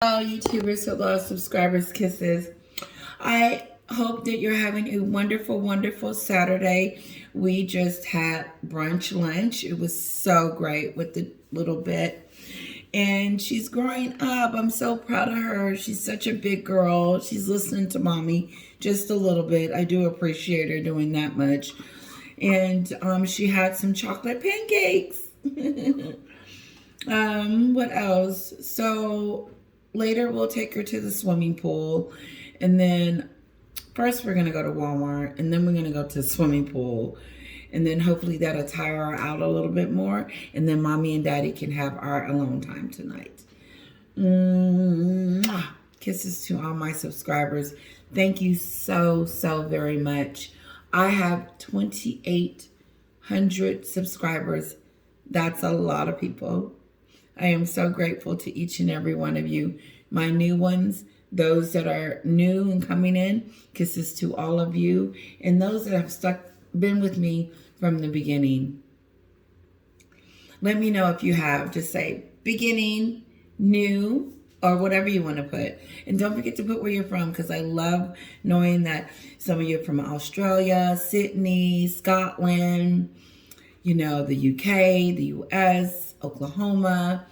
Hello, YouTubers, hello, subscribers, kisses. I hope that you're having a wonderful, wonderful Saturday. We just had brunch lunch. It was so great with the little bit. And she's growing up. I'm so proud of her. She's such a big girl. She's listening to mommy just a little bit. I do appreciate her doing that much. And she had some chocolate pancakes. What else? So later we'll take her to the swimming pool, and then first we're gonna go to Walmart, and then we're gonna go to the swimming pool, and then hopefully that'll tire her out a little bit more, and then mommy and daddy can have our alone time tonight. Mwah. Kisses to all my subscribers. Thank you so very much. I have 2,800 subscribers. That's a lot of people. I am so grateful to each and every one of you. My new ones, those that are new and coming in, kisses to all of you. And those that have been with me from the beginning. Let me know if you have. Just say beginning, new, or whatever you want to put. And don't forget to put where you're from, because I love knowing that some of you are from Australia, Sydney, Scotland, you know, the UK, the US, Oklahoma,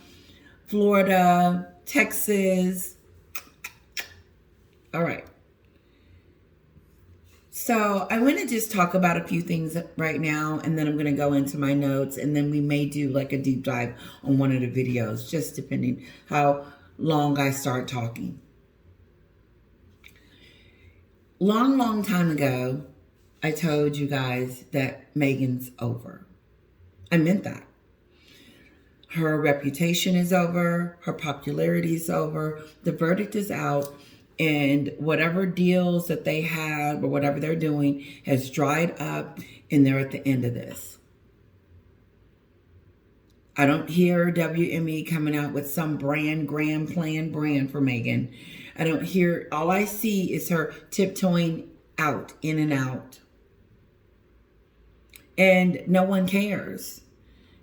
Florida, Texas. All right. So I want to just talk about a few things right now, and then I'm going to go into my notes, and then we may do like a deep dive on one of the videos, just depending how long I start talking. Long time ago, I told you guys that Meghan's over. I meant that. Her reputation is over. Her popularity is over. The verdict is out. And whatever deals that they have or whatever they're doing has dried up, and they're at the end of this. I don't hear WME coming out with some grand plan brand for Meghan. I don't hear, all I see is her tiptoeing out, in and out. And no one cares.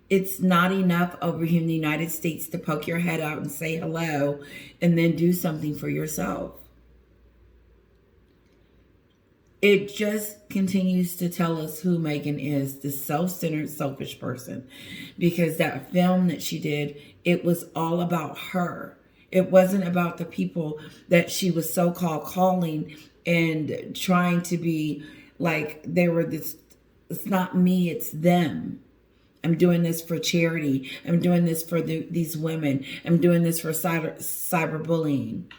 It's not enough over here in the United States to poke your head out and say hello and then do something for yourself. It just continues to tell us who Meghan is, this self-centered, selfish person. Because that film that she did, it was all about her. It wasn't about the people that she was so-called calling and trying to be like they were this. It's not me, it's them. I'm doing this for charity. I'm doing this for these women. I'm doing this for cyberbullying.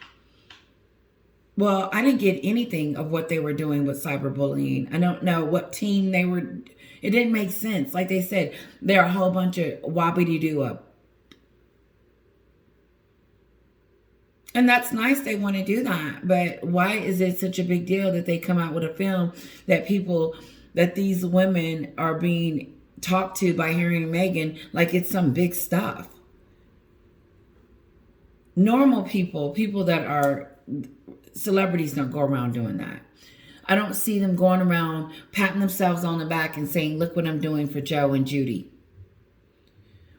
Well, I didn't get anything of what they were doing with cyberbullying. I don't know what team they were. It didn't make sense. Like they said, they're a whole bunch of wobbly-doo-up. And that's nice they want to do that. But why is it such a big deal that they come out with a film that these women are being talked to by Harry and Meghan like it's some big stuff? Normal people that are celebrities, don't go around doing that. I don't see them going around patting themselves on the back and saying, look what I'm doing for Joe and Judy.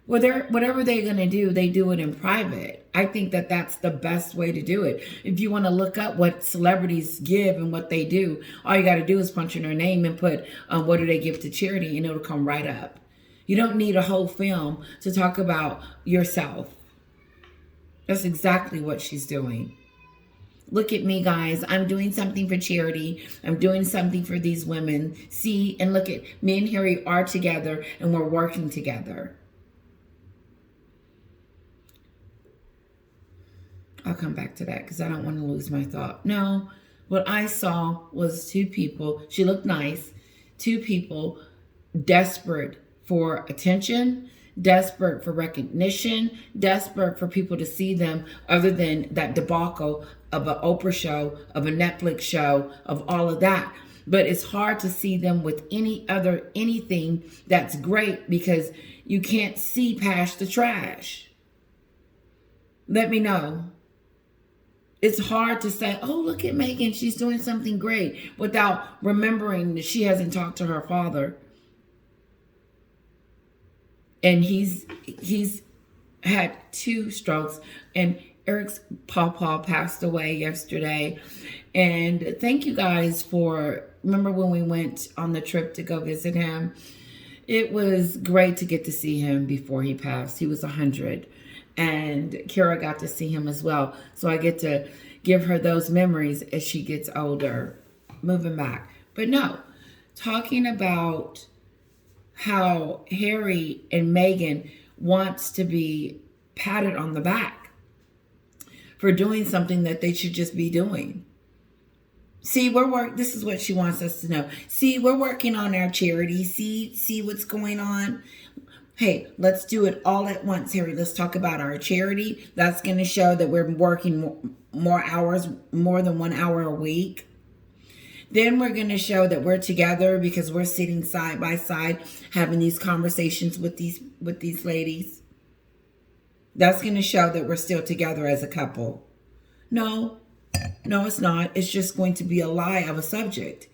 Well, whatever they're going to do, they do it in private. I think that that's the best way to do it. If you want to look up what celebrities give and what they do, all you got to do is punch in their name and put what do they give to charity, and it'll come right up. You don't need a whole film to talk about yourself. That's exactly what she's doing. Look at me, guys. I'm doing something for charity. I'm doing something for these women. See, and look at me and Harry are together, and we're working together. I'll come back to that because I don't want to lose my thought. No, what I saw was two people. She looked nice. Two people desperate for attention, desperate for recognition, desperate for people to see them, other than that debacle of an Oprah show, of a Netflix show, of all of that. But it's hard to see them with anything that's great, because you can't see past the trash. Let me know. It's hard to say, oh, look at Meghan, she's doing something great, without remembering that she hasn't talked to her father. And he's had 2 strokes, and Eric's pawpaw passed away yesterday. And thank you guys for, remember when we went on the trip to go visit him? It was great to get to see him before he passed. He was 100. And Kara got to see him as well. So I get to give her those memories as she gets older, moving back. But no, talking about how Harry and Meghan wants to be patted on the back for doing something that they should just be doing. See, this is what she wants us to know. See, we're working on our charity. See what's going on. Hey, let's do it all at once, Harry. Let's talk about our charity. That's going to show that we're working more hours, more than 1 hour a week. Then we're going to show that we're together because we're sitting side by side having these conversations with these ladies. That's going to show that we're still together as a couple. No, it's not. It's just going to be a lie of a subject.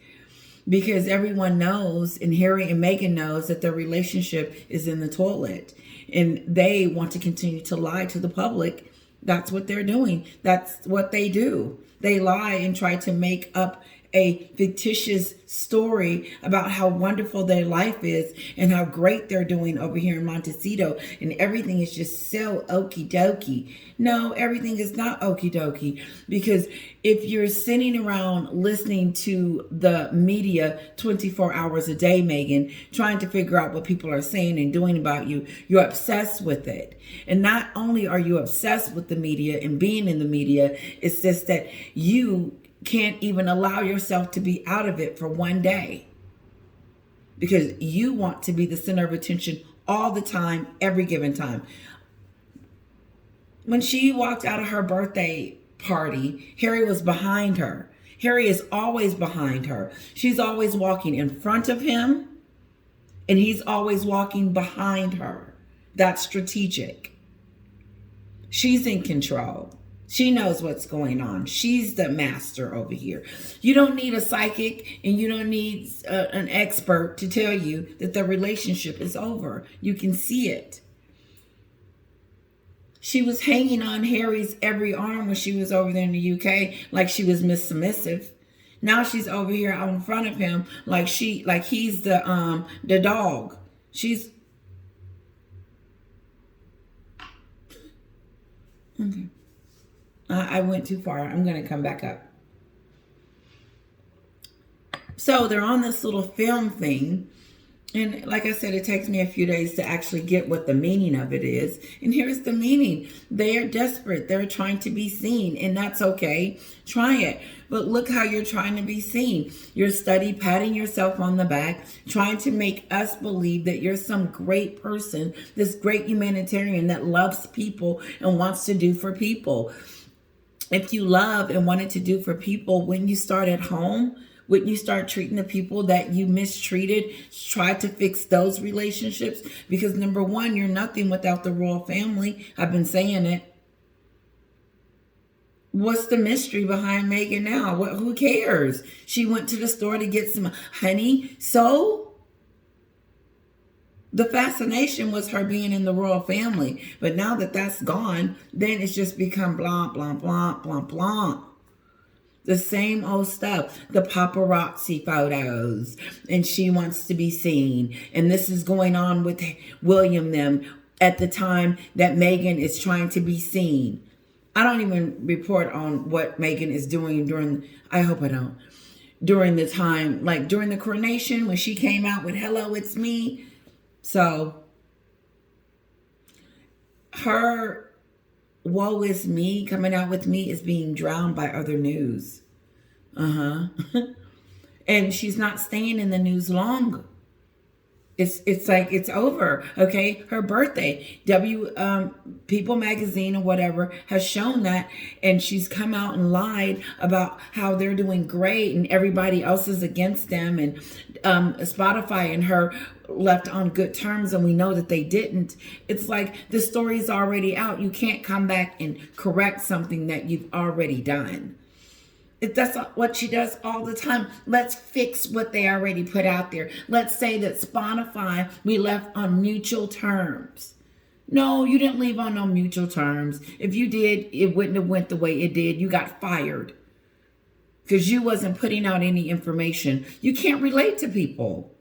Because everyone knows, and Harry and Meghan knows, that their relationship is in the toilet. And they want to continue to lie to the public. That's what they're doing. That's what they do. They lie and try to make up a fictitious story about how wonderful their life is and how great they're doing over here in Montecito, and everything is just so okie dokie. No, everything is not okie dokie, because if you're sitting around listening to the media 24 hours a day, Meghan, trying to figure out what people are saying and doing about you, you're obsessed with it. And not only are you obsessed with the media and being in the media, it's just that you can't even allow yourself to be out of it for one day, because you want to be the center of attention all the time, every given time. When she walked out of her birthday party, Harry was behind her. Harry is always behind her. She's always walking in front of him, and he's always walking behind her. That's strategic. She's in control. She knows what's going on. She's the master over here. You don't need a psychic, and you don't need an expert to tell you that the relationship is over. You can see it. She was hanging on Harry's every arm when she was over there in the UK, like she was Miss Submissive. Now she's over here out in front of him like he's the dog. She's okay. I went too far. I'm going to come back up. So they're on this little film thing. And like I said, it takes me a few days to actually get what the meaning of it is. And here's the meaning. They are desperate. They're trying to be seen. And that's okay. Try it. But look how you're trying to be seen. You're patting yourself on the back, trying to make us believe that you're some great person, this great humanitarian that loves people and wants to do for people. If you love and wanted to do for people, when you start at home, when you start treating the people that you mistreated, try to fix those relationships. Because number one, you're nothing without the royal family. I've been saying it. What's the mystery behind Meghan now? Who cares? She went to the store to get some honey. So the fascination was her being in the royal family. But now that that's gone, then it's just become blah, blah, blah, blah, blah. The same old stuff. The paparazzi photos. And she wants to be seen. And this is going on with William them at the time that Meghan is trying to be seen. I don't even report on what Meghan is doing I hope I don't. During the time, like during the coronation, when she came out with "Hello, it's me." So her "woe is me" coming out with me is being drowned by other news. And she's not staying in the news long. It's like it's over. Okay, her birthday, People magazine or whatever has shown that, and she's come out and lied about how they're doing great and everybody else is against them, and Spotify and her left on good terms, and we know that they didn't. It's like the story's already out. You can't come back and correct something that you've already done. That's what she does all the time. Let's fix what they already put out there. Let's say that Spotify, we left on mutual terms. No, you didn't leave on no mutual terms. If you did, it wouldn't have went the way it did. You got fired because you wasn't putting out any information. You can't relate to people.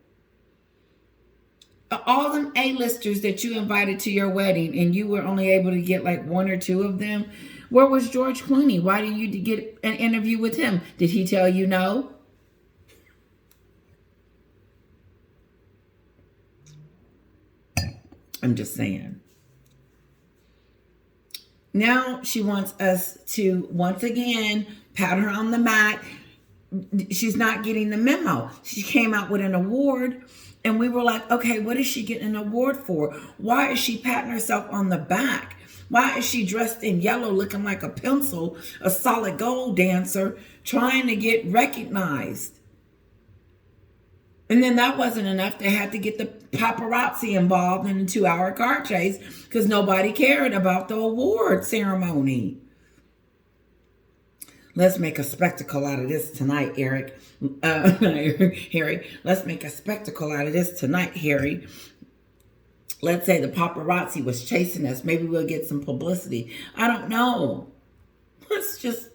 All them A-listers that you invited to your wedding and you were only able to get like one or two of them. Where was George Clooney? Why didn't you get an interview with him? Did he tell you no? I'm just saying. Now she wants us to once again pat her on the back. She's not getting the memo. She came out with an award and we were like, okay, what is she getting an award for? Why is she patting herself on the back? Why is she dressed in yellow looking like a pencil, a solid gold dancer, trying to get recognized? And then that wasn't enough. They had to get the paparazzi involved in a 2-hour car chase because nobody cared about the award ceremony. Let's make a spectacle out of this tonight, Eric. Harry. Let's make a spectacle out of this tonight, Harry. Let's say the paparazzi was chasing us. Maybe we'll get some publicity. I don't know. Let's just...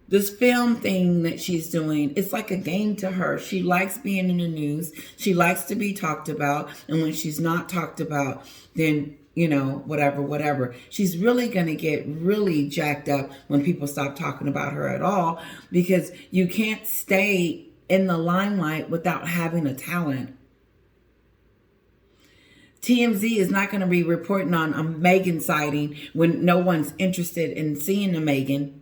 This film thing that she's doing, it's like a game to her. She likes being in the news. She likes to be talked about. And when she's not talked about, then, you know, whatever. She's really going to get really jacked up when people stop talking about her at all, because you can't stay in the limelight without having a talent. TMZ is not going to be reporting on a Meghan sighting when no one's interested in seeing the Meghan.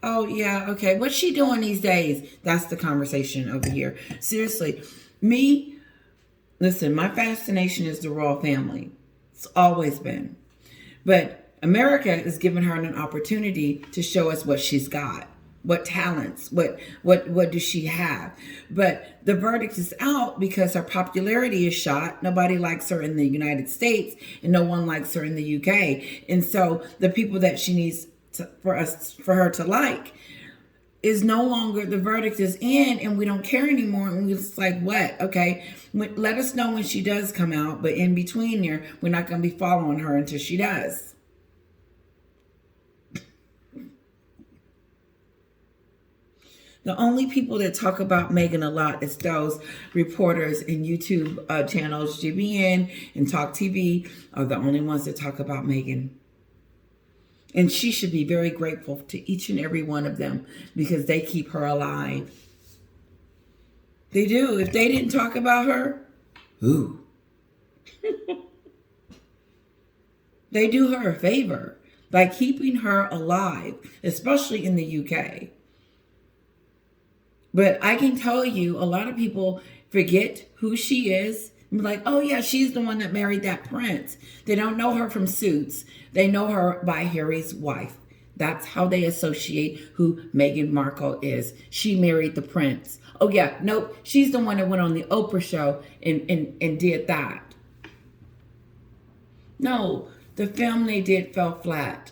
Oh, yeah, okay. What's she doing these days? That's the conversation over here. Seriously, listen, my fascination is the royal family. It's always been. But America is giving her an opportunity to show us what she's got. What talents, what does she have? But the verdict is out because her popularity is shot. Nobody likes her in the United States and no one likes her in the UK. And so the people that she needs for her to like is no longer, the verdict is in and we don't care anymore. And we're just like, what? Okay, let us know when she does come out. But in between there, we're not going to be following her until she does. The only people that talk about Meghan a lot is those reporters and YouTube channels, GBN and Talk TV are the only ones that talk about Meghan. And she should be very grateful to each and every one of them because they keep her alive. They do. If they didn't talk about her, ooh. They do her a favor by keeping her alive, especially in the UK. But I can tell you, a lot of people forget who she is. And be like, oh yeah, she's the one that married that prince. They don't know her from Suits. They know her by Harry's wife. That's how they associate who Meghan Markle is. She married the prince. Oh yeah, nope. She's the one that went on the Oprah show and did that. No, the film they did fell flat.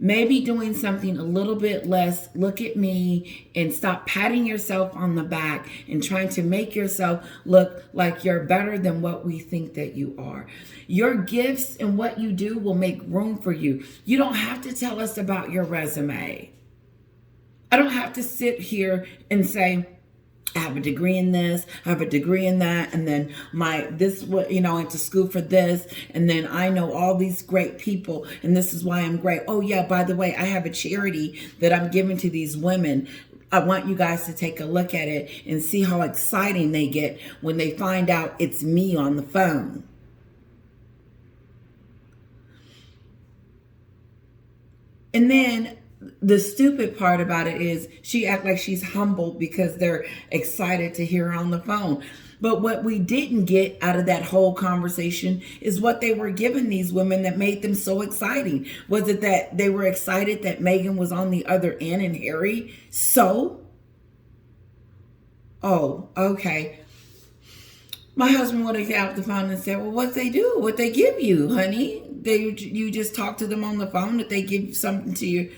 Maybe doing something a little bit less, look at me, and stop patting yourself on the back and trying to make yourself look like you're better than what we think that you are. Your gifts and what you do will make room for you. You don't have to tell us about your resume. I don't have to sit here and say, I have a degree in this, I have a degree in that, and then I went to school for this, and then I know all these great people, and this is why I'm great. Oh yeah, by the way, I have a charity that I'm giving to these women. I want you guys to take a look at it and see how exciting they get when they find out it's me on the phone. And then the stupid part about it is she act like she's humbled because they're excited to hear her on the phone. But what we didn't get out of that whole conversation is what they were giving these women that made them so exciting. Was it that they were excited that Meghan was on the other end and Harry? So? Oh, okay. My husband would have got off the phone and said, well, what they do? What they give you, honey? You just talk to them on the phone? Did they give something to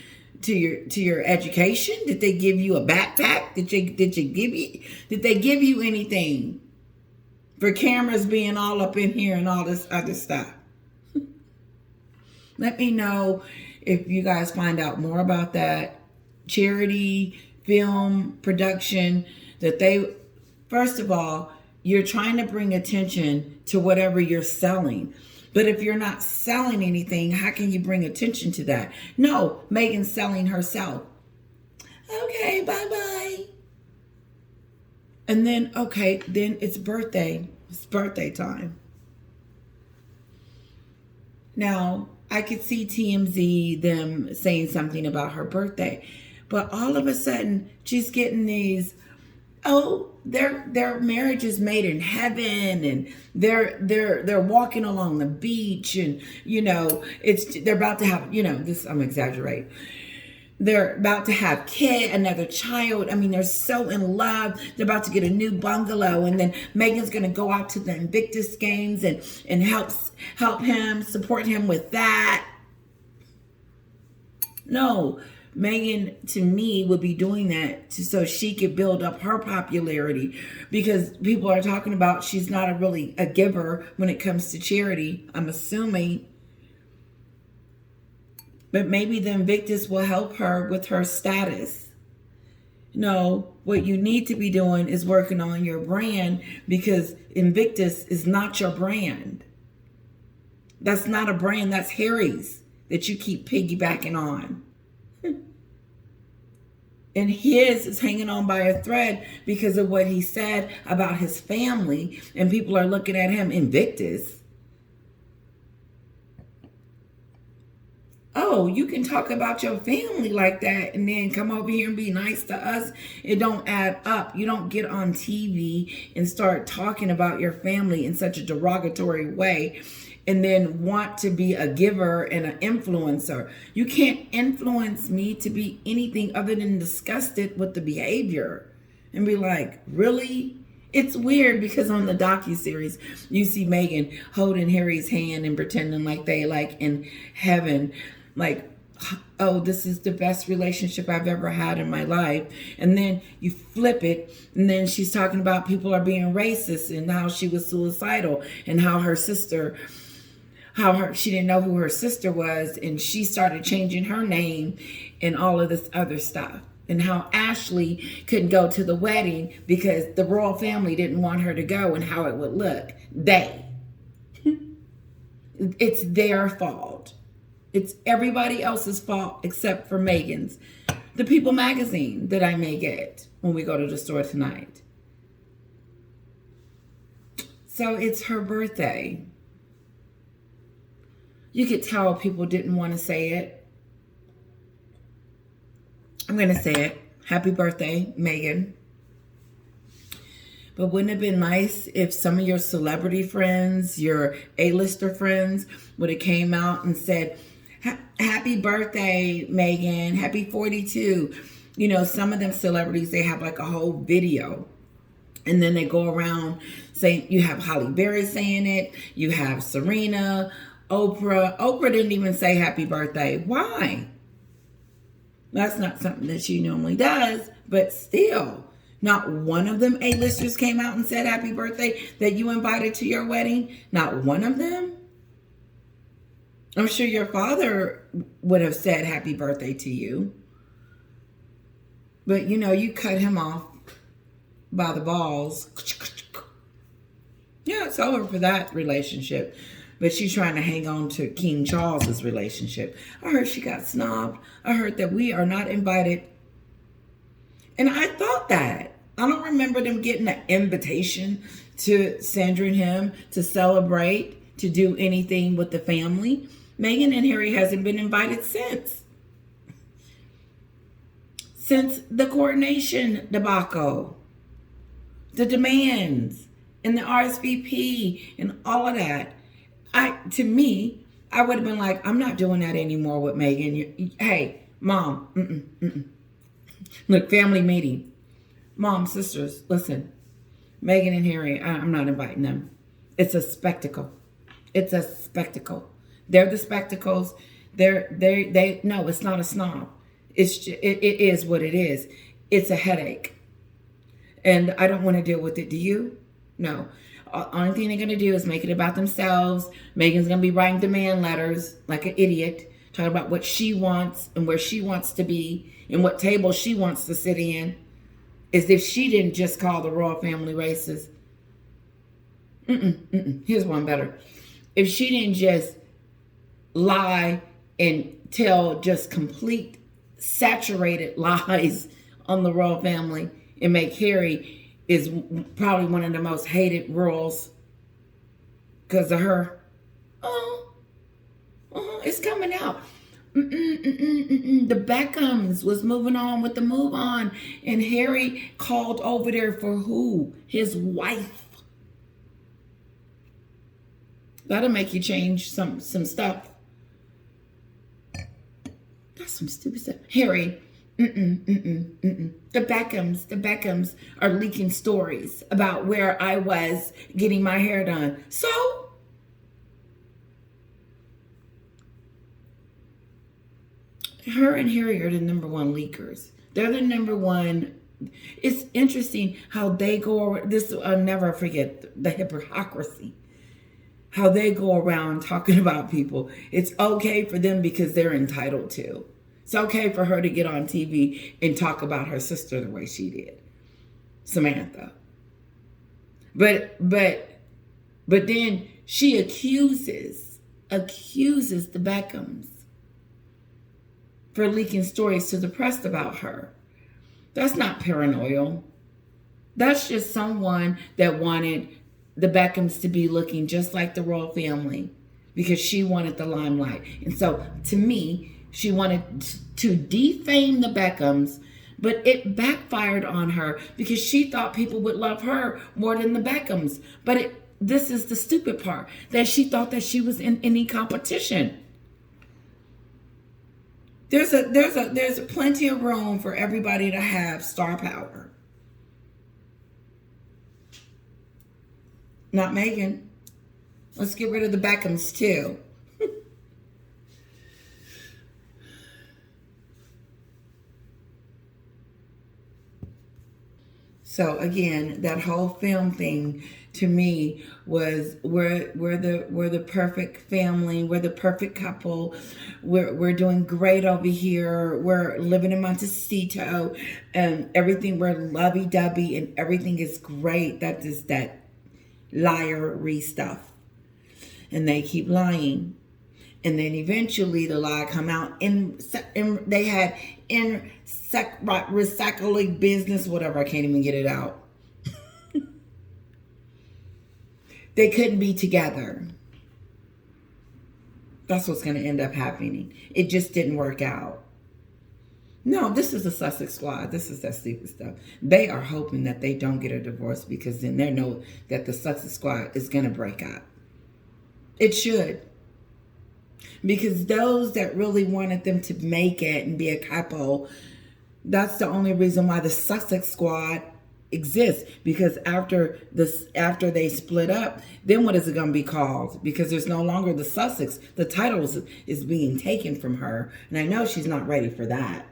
your education? Did they give you a backpack? Did they give you anything? for cameras being all up in here and all this other stuff. Let me know if you guys find out more about that charity film production that they, first of all, you're trying to bring attention to whatever you're selling. But if you're not selling anything, how can you bring attention to that? No, Meghan's selling herself. Okay, bye-bye. And then, okay, then it's birthday. It's birthday time. Now, I could see TMZ, them saying something about her birthday. But all of a sudden, she's getting these, oh, their marriage is made in heaven, and they're walking along the beach, and they're about to have, this, I'm exaggerating. They're about to have another child. I mean, they're so in love. They're about to get a new bungalow, and then Meghan's going to go out to the Invictus Games and help him, support him with that. No, Meghan, to me, would be doing that so she could build up her popularity, because people are talking about she's not really a giver when it comes to charity, I'm assuming. But maybe the Invictus will help her with her status. No, what you need to be doing is working on your brand, because Invictus is not your brand. That's not a brand. That's Harry's that you keep piggybacking on. And his is hanging on by a thread because of what he said about his family. And people are looking at him, Invictus. Oh, you can talk about your family like that and then come over here and be nice to us. It don't add up. You don't get on TV and start talking about your family in such a derogatory way and then want to be a giver and an influencer. You can't influence me to be anything other than disgusted with the behavior and be like, really? It's weird because on the docuseries, you see Meghan holding Harry's hand and pretending like they like in heaven. Like, oh, this is the best relationship I've ever had in my life. And then you flip it, and then she's talking about people are being racist and how she was suicidal and how her sister, she didn't know who her sister was, and she started changing her name and all of this other stuff. And how Ashley couldn't go to the wedding because the royal family didn't want her to go and how it would look. It's their fault. It's everybody else's fault except for Meghan's. The People magazine that I may get when we go to the store tonight. So it's her birthday. You could tell people didn't want to say it. I'm going to say it. Happy birthday, Meghan. But wouldn't it have been nice if some of your celebrity friends, your A-lister friends, would have came out and said, happy birthday, Meghan. Happy 42. Some of them celebrities, they have like a whole video. And then they go around saying, you have Halle Berry saying it. You have Serena, Oprah. Oprah didn't even say happy birthday. Why? That's not something that she normally does, but still, not one of them A-listers came out and said happy birthday that you invited to your wedding. Not one of them. I'm sure your father would have said happy birthday to you. But, you cut him off by the balls. Yeah, it's over for that relationship. But she's trying to hang on to King Charles's relationship. I heard she got snobbed. I heard that we are not invited. And I thought that. I don't remember them getting an invitation to Sandra and him to celebrate, to do anything with the family. Meghan and Harry hasn't been invited since the coronation debacle, the demands, and the RSVP, and all of that. To me, I would have been like, I'm not doing that anymore with Meghan. Hey, Mom, Look, family meeting. Mom, sisters, listen. Meghan and Harry, I'm not inviting them. It's a spectacle. It's a spectacle. They're the spectacles. No, it's not a snob. It is what it is. It's a headache. And I don't want to deal with it. Do you? No. Only thing they're going to do is make it about themselves. Meghan's going to be writing demand letters like an idiot, talking about what she wants and where she wants to be and what table she wants to sit in, as if she didn't just call the royal family racist. Here's one better. If she didn't just lie and tell just complete saturated lies on the royal family and make Harry is probably one of the most hated royals because of her. It's coming out. The Beckhams was moving on with the move on, and Harry called over there for who? His wife. That'll make you change some stuff. That's some stupid stuff. Harry, The Beckhams are leaking stories about where I was getting my hair done. So? Her and Harry are the number one leakers. They're the number one. It's interesting how they go around. This, I'll never forget the hypocrisy. How they go around talking about people. It's okay for them because they're entitled to. It's okay for her to get on TV and talk about her sister the way she did, Samantha. But then she accuses the Beckhams for leaking stories to the press about her. That's not paranoid. That's just someone that wanted the Beckhams to be looking just like the royal family because she wanted the limelight. And so, to me, she wanted to defame the Beckhams, but it backfired on her because she thought people would love her more than the Beckhams. But this is the stupid part, that she thought that she was in any competition. There's plenty of room for everybody to have star power. Not Meghan. Let's get rid of the Beckhams too. So again, that whole film thing to me was we're the perfect family, we're the perfect couple, we're doing great over here, we're living in Montecito, and everything, we're lovey-dovey and everything is great. That is that liar-y stuff. And they keep lying. And then eventually the lie come out and they had recycling business, whatever, I can't even get it out. They couldn't be together. That's what's going to end up happening. It just didn't work out. No, this is the Sussex squad. This is that stupid stuff. They are hoping that they don't get a divorce because then they know that the Sussex squad is going to break up. It should. Because those that really wanted them to make it and be a couple, that's the only reason why the Sussex squad exists. Because after they split up, then what is it going to be called? Because there's no longer the Sussex. The title is being taken from her. And I know she's not ready for that.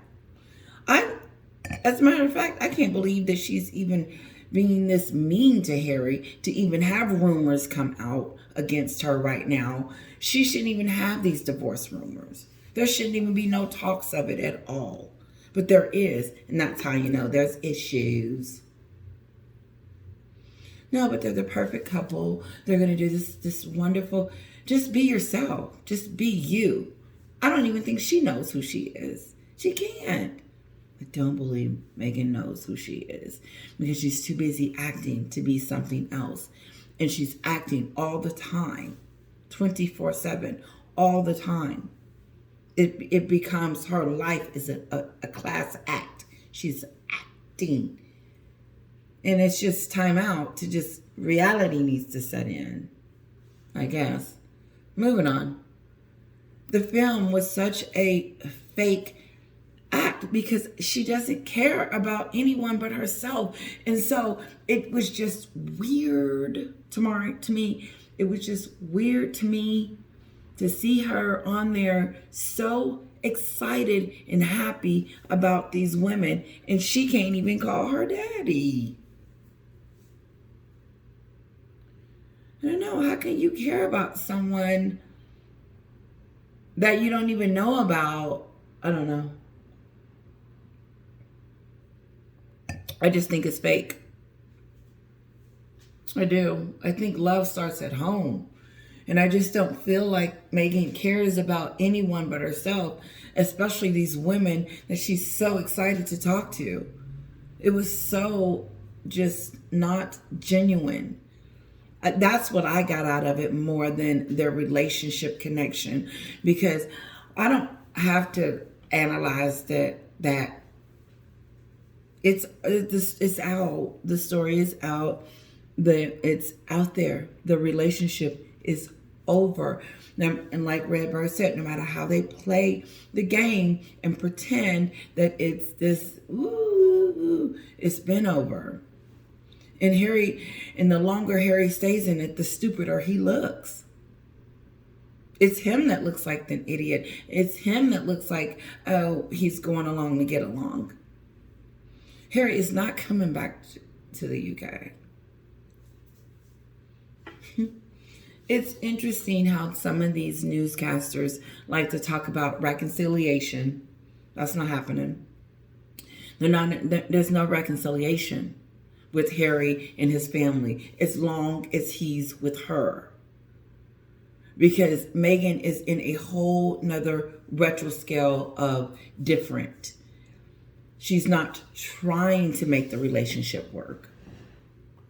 As a matter of fact, I can't believe that she's even being this mean to Harry to even have rumors come out against her right now. She shouldn't even have these divorce rumors. There shouldn't even be no talks of it at all. But there is, and that's how you know there's issues. No, but they're the perfect couple. They're going to do this wonderful, just be yourself. Just be you. I don't even think she knows who she is. She can't. I don't believe Meghan knows who she is because she's too busy acting to be something else. And she's acting all the time, 24/7, all the time. It becomes her life is a class act. She's acting. And it's just time out to just, reality needs to set in, I guess. Moving on. The film was such a fake act because she doesn't care about anyone but herself. And so it was just weird to me. It was just weird to me to see her on there so excited and happy about these women, and she can't even call her daddy. I don't know. How can you care about someone that you don't even know about? I don't know. I just think it's fake. I do. I think love starts at home. And I just don't feel like Meghan cares about anyone but herself, especially these women that she's so excited to talk to. It was so just not genuine. That's what I got out of it more than their relationship connection, because I don't have to analyze that it's out. The story is out. It's out there. The relationship is over. Now, and like Redbird said, no matter how they play the game and pretend that it's this, ooh, it's been over. And the longer Harry stays in it, the stupider he looks. It's him that looks like an idiot. It's him that looks like, oh, he's going along to get along. Harry is not coming back to the UK. It's interesting how some of these newscasters like to talk about reconciliation. That's not happening. There's no reconciliation with Harry and his family as long as he's with her. Because Meghan is in a whole nother retro scale of different. She's not trying to make the relationship work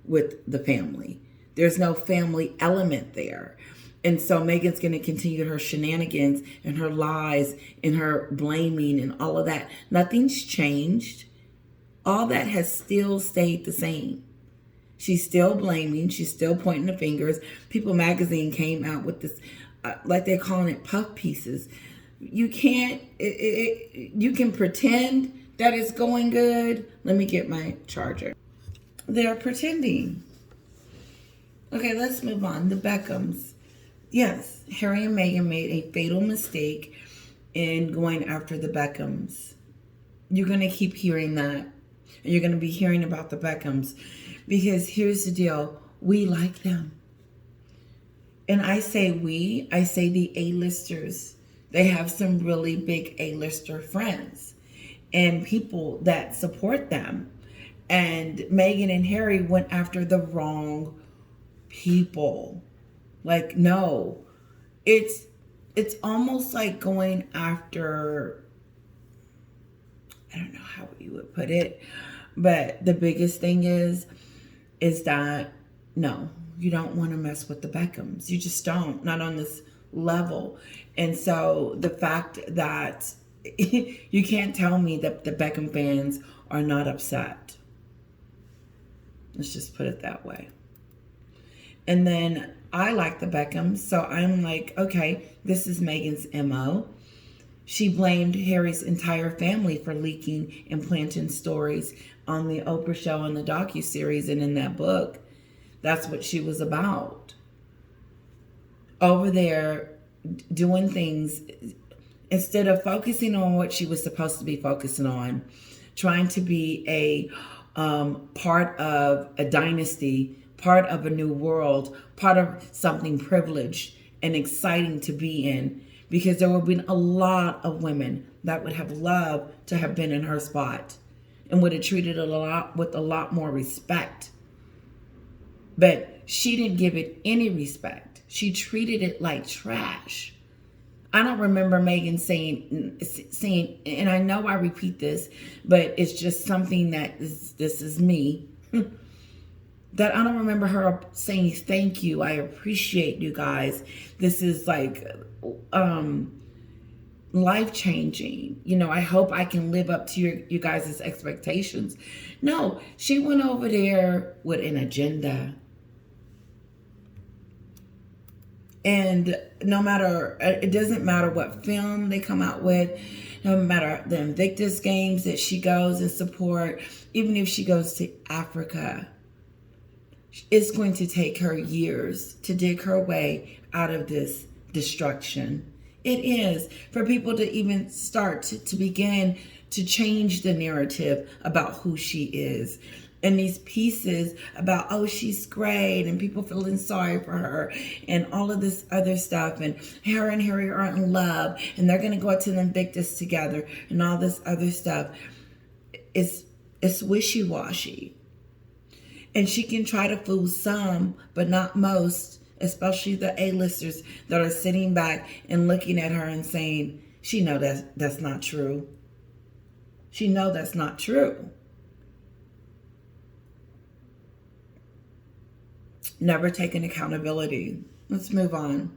with the family. There's no family element there. And so Meghan's going to continue her shenanigans and her lies and her blaming and all of that. Nothing's changed. All that has still stayed the same. She's still blaming. She's still pointing the fingers. People magazine came out with this, like they're calling it puff pieces. You can't, you can pretend that it's going good. Let me get my charger. They're pretending. Okay, let's move on. The Beckhams. Yes, Harry and Meghan made a fatal mistake in going after the Beckhams. You're going to keep hearing that. And you're going to be hearing about the Beckhams. Because here's the deal. We like them. And I say we, I say the A-listers. They have some really big A-lister friends and people that support them. And Meghan and Harry went after the wrong people. Like, no. It's almost like going after, I don't know how you would put it, but the biggest thing is that, no, you don't want to mess with the Beckhams. You just don't, not on this level. And so the fact that you can't tell me that the Beckham fans are not upset. Let's just put it that way. And then I like the Beckhams, so I'm like, okay, this is Meghan's MO. She blamed Harry's entire family for leaking and planting stories on the Oprah show and the docuseries, and in that book, that's what she was about. Over there, doing things, instead of focusing on what she was supposed to be focusing on, trying to be a part of a dynasty, part of a new world, part of something privileged and exciting to be in, because there would have been a lot of women that would have loved to have been in her spot and would have treated it with a lot more respect. But she didn't give it any respect. She treated it like trash. I don't remember Meghan saying, and I know I repeat this, but it's just something that this is me, that I don't remember her saying, thank you, I appreciate you guys. This is like life-changing. You know, I hope I can live up to you guys' expectations. No, she went over there with an agenda. And no matter, it doesn't matter what film they come out with, no matter the Invictus games that she goes and support, even if she goes to Africa, it's going to take her years to dig her way out of this destruction. It is, for people to even start to begin to change the narrative about who she is. And these pieces about, oh, she's great, and people feeling sorry for her, and all of this other stuff, and her and Harry are in love, and they're going to go out to the Invictus together, and all this other stuff. It's wishy-washy. And she can try to fool some, but not most, especially the A-listers that are sitting back and looking at her and saying, she know that's not true. She know that's not true. Never taking accountability. Let's move on.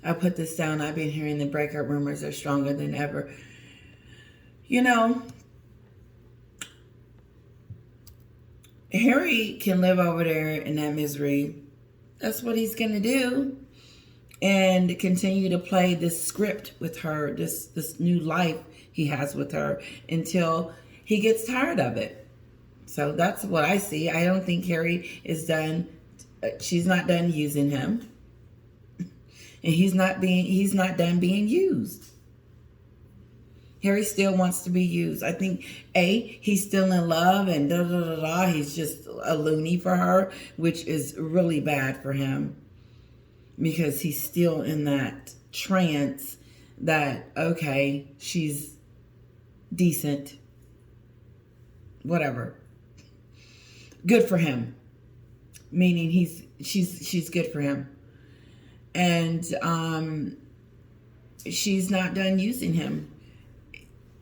I put this down. I've been hearing the breakup rumors are stronger than ever. You know, Harry can live over there in that misery. That's what he's going to do. And continue to play this script with her, this new life he has with her, until he gets tired of it. So that's what I see. I don't think Harry is done. She's not done using him. And he's not done being used. Harry still wants to be used. I think, he's still in love and da-da-da-da. He's just a loony for her, which is really bad for him. Because he's still in that trance that, okay, she's decent. Whatever. Good for him. Meaning she's good for him. And she's not done using him.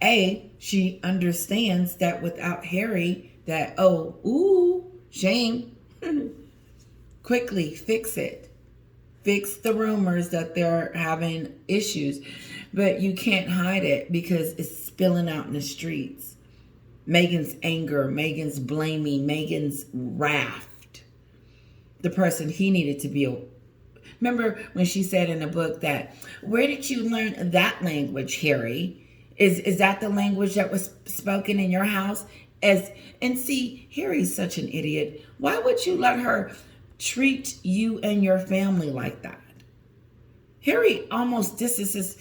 She understands that without Harry, that, shame. Quickly fix it. Fix the rumors that they're having issues. But you can't hide it because it's spilling out in the streets. Meghan's anger, Meghan's blaming, Meghan's wrath. The person he needed to be. Remember when she said in the book that, where did you learn that language, Harry? Is that the language that was spoken in your house? And see, Harry's such an idiot. Why would you let her treat you and your family like that? Harry almost distances.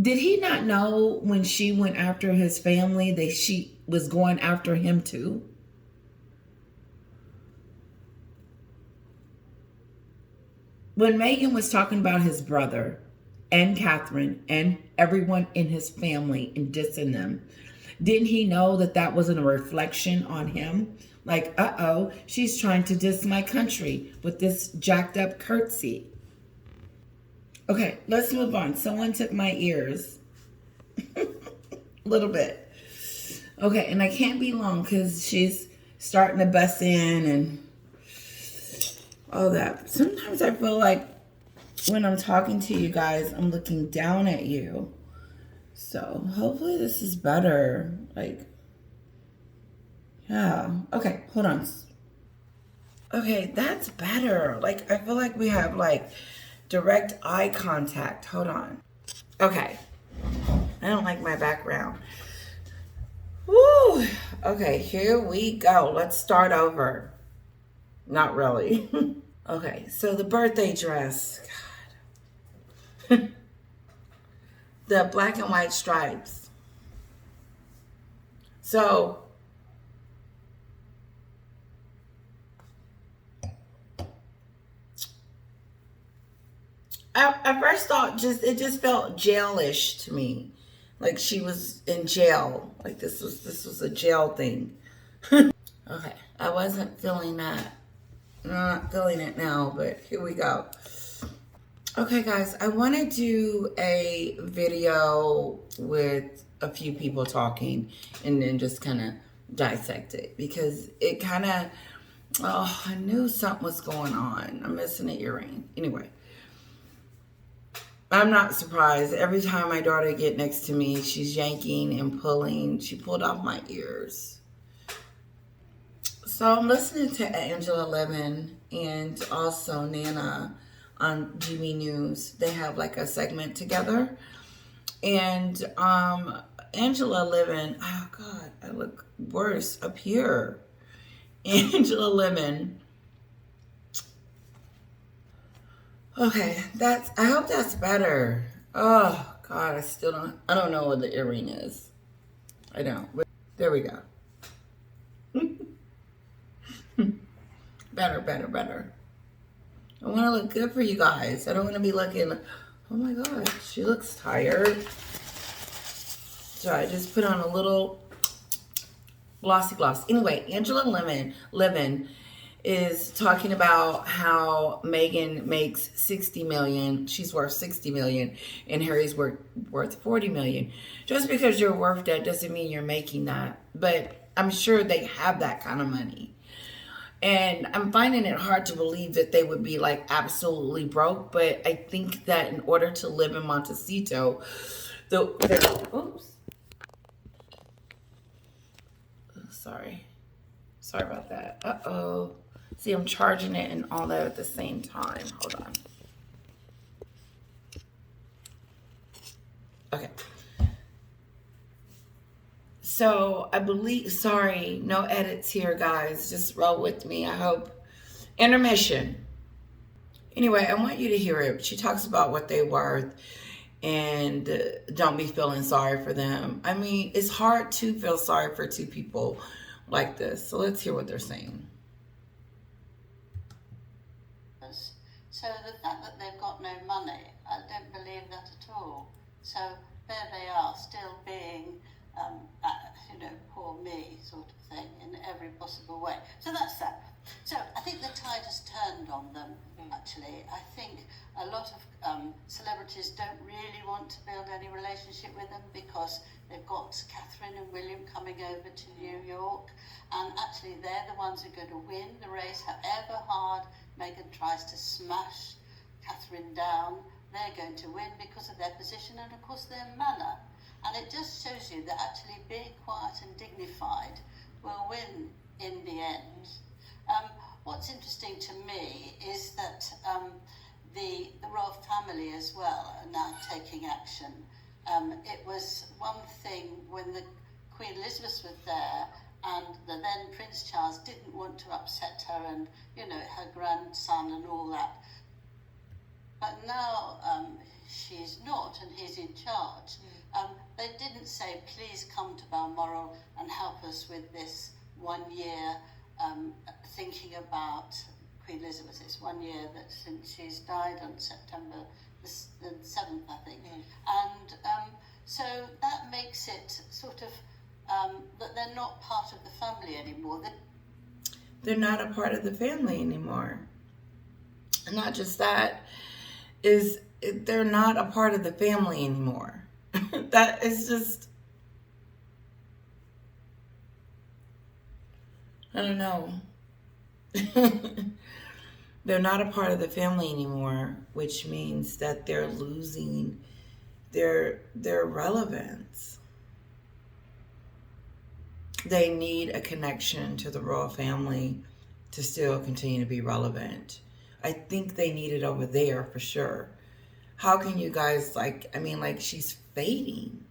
Did he not know when she went after his family that she was going after him too? When Meghan was talking about his brother and Catherine and everyone in his family and dissing them, didn't he know that that wasn't a reflection on him? Like, she's trying to diss my country with this jacked up curtsy. Okay, let's move on. Someone took my ears. A little bit. Okay, and I can't be long because she's starting to bust in and all that. Sometimes I feel like when I'm talking to you guys, I'm looking down at you. So hopefully this is better. Like, yeah. Okay, hold on. Okay, that's better. Like, I feel like we have like direct eye contact. Hold on. Okay. I don't like my background. Woo. Okay, here we go. Let's start over. Not really. Okay, so the birthday dress. God. The black and white stripes. So, I first thought it just felt jailish to me. Like she was in jail. Like this was a jail thing. Okay, I wasn't feeling that. I'm not feeling it now, but here we go. Okay, guys, I want to do a video with a few people talking and then just kind of dissect it because it kind of, I knew something was going on. I'm missing an earring. Anyway, I'm not surprised. Every time my daughter get next to me, she's yanking and pulling. She pulled off my ears. So I'm listening to Angela Levin and also Nana on GB News. They have like a segment together. And Angela Levin, oh God, I look worse up here. Angela Levin. Okay, I hope that's better. Oh God, I don't know what the earring is. I don't. There we go. Better. I want to look good for you guys. I don't want to be looking, oh my God, she looks tired. So I just put on a little glossy gloss. Anyway, Angela Levin is talking about how Meghan makes 60 million. She's worth 60 million and Harry's worth 40 million. Just because you're worth that doesn't mean you're making that. But I'm sure they have that kind of money. And I'm finding it hard to believe that they would be like absolutely broke. But I think that in order to live in Montecito, oops. Sorry about that. Uh-oh. See, I'm charging it and all that at the same time. Hold on. Okay. So I believe, sorry, no edits here, guys. Just roll with me. I hope. Intermission. Anyway, I want you to hear it. She talks about what they're worth and don't be feeling sorry for them. I mean, it's hard to feel sorry for two people like this. So let's hear what they're saying. So the fact that they've got no money, I don't believe that at all. So there they are, still being, poor me sort of thing in every possible way. So that's that. So I think the tide has turned on them, actually. I think a lot of celebrities don't really want to build any relationship with them because they've got Catherine and William coming over to New York, and actually they're the ones who are going to win the race, however hard Meghan tries to smash Catherine down. They're going to win because of their position and, of course, their manner. And it just shows you that actually being quiet and dignified will win in the end. What's interesting to me is that the royal family as well are now taking action. It was one thing when the Queen Elizabeth was there and the then Prince Charles didn't want to upset her and, her grandson and all that. But now she's not and he's in charge. They didn't say, please come to Balmoral and help us with this 1 year thinking about Queen Elizabeth. It's 1 year that since she's died on September the 7th, I think. And so that makes it sort of that they're not part of the family anymore. They're not a part of the family anymore. And not just that, they're not a part of the family anymore. That is just, I don't know. They're not a part of the family anymore, which means that they're losing their relevance. They need a connection to the royal family to still continue to be relevant. I think they need it over there for sure. How can you guys she's fading.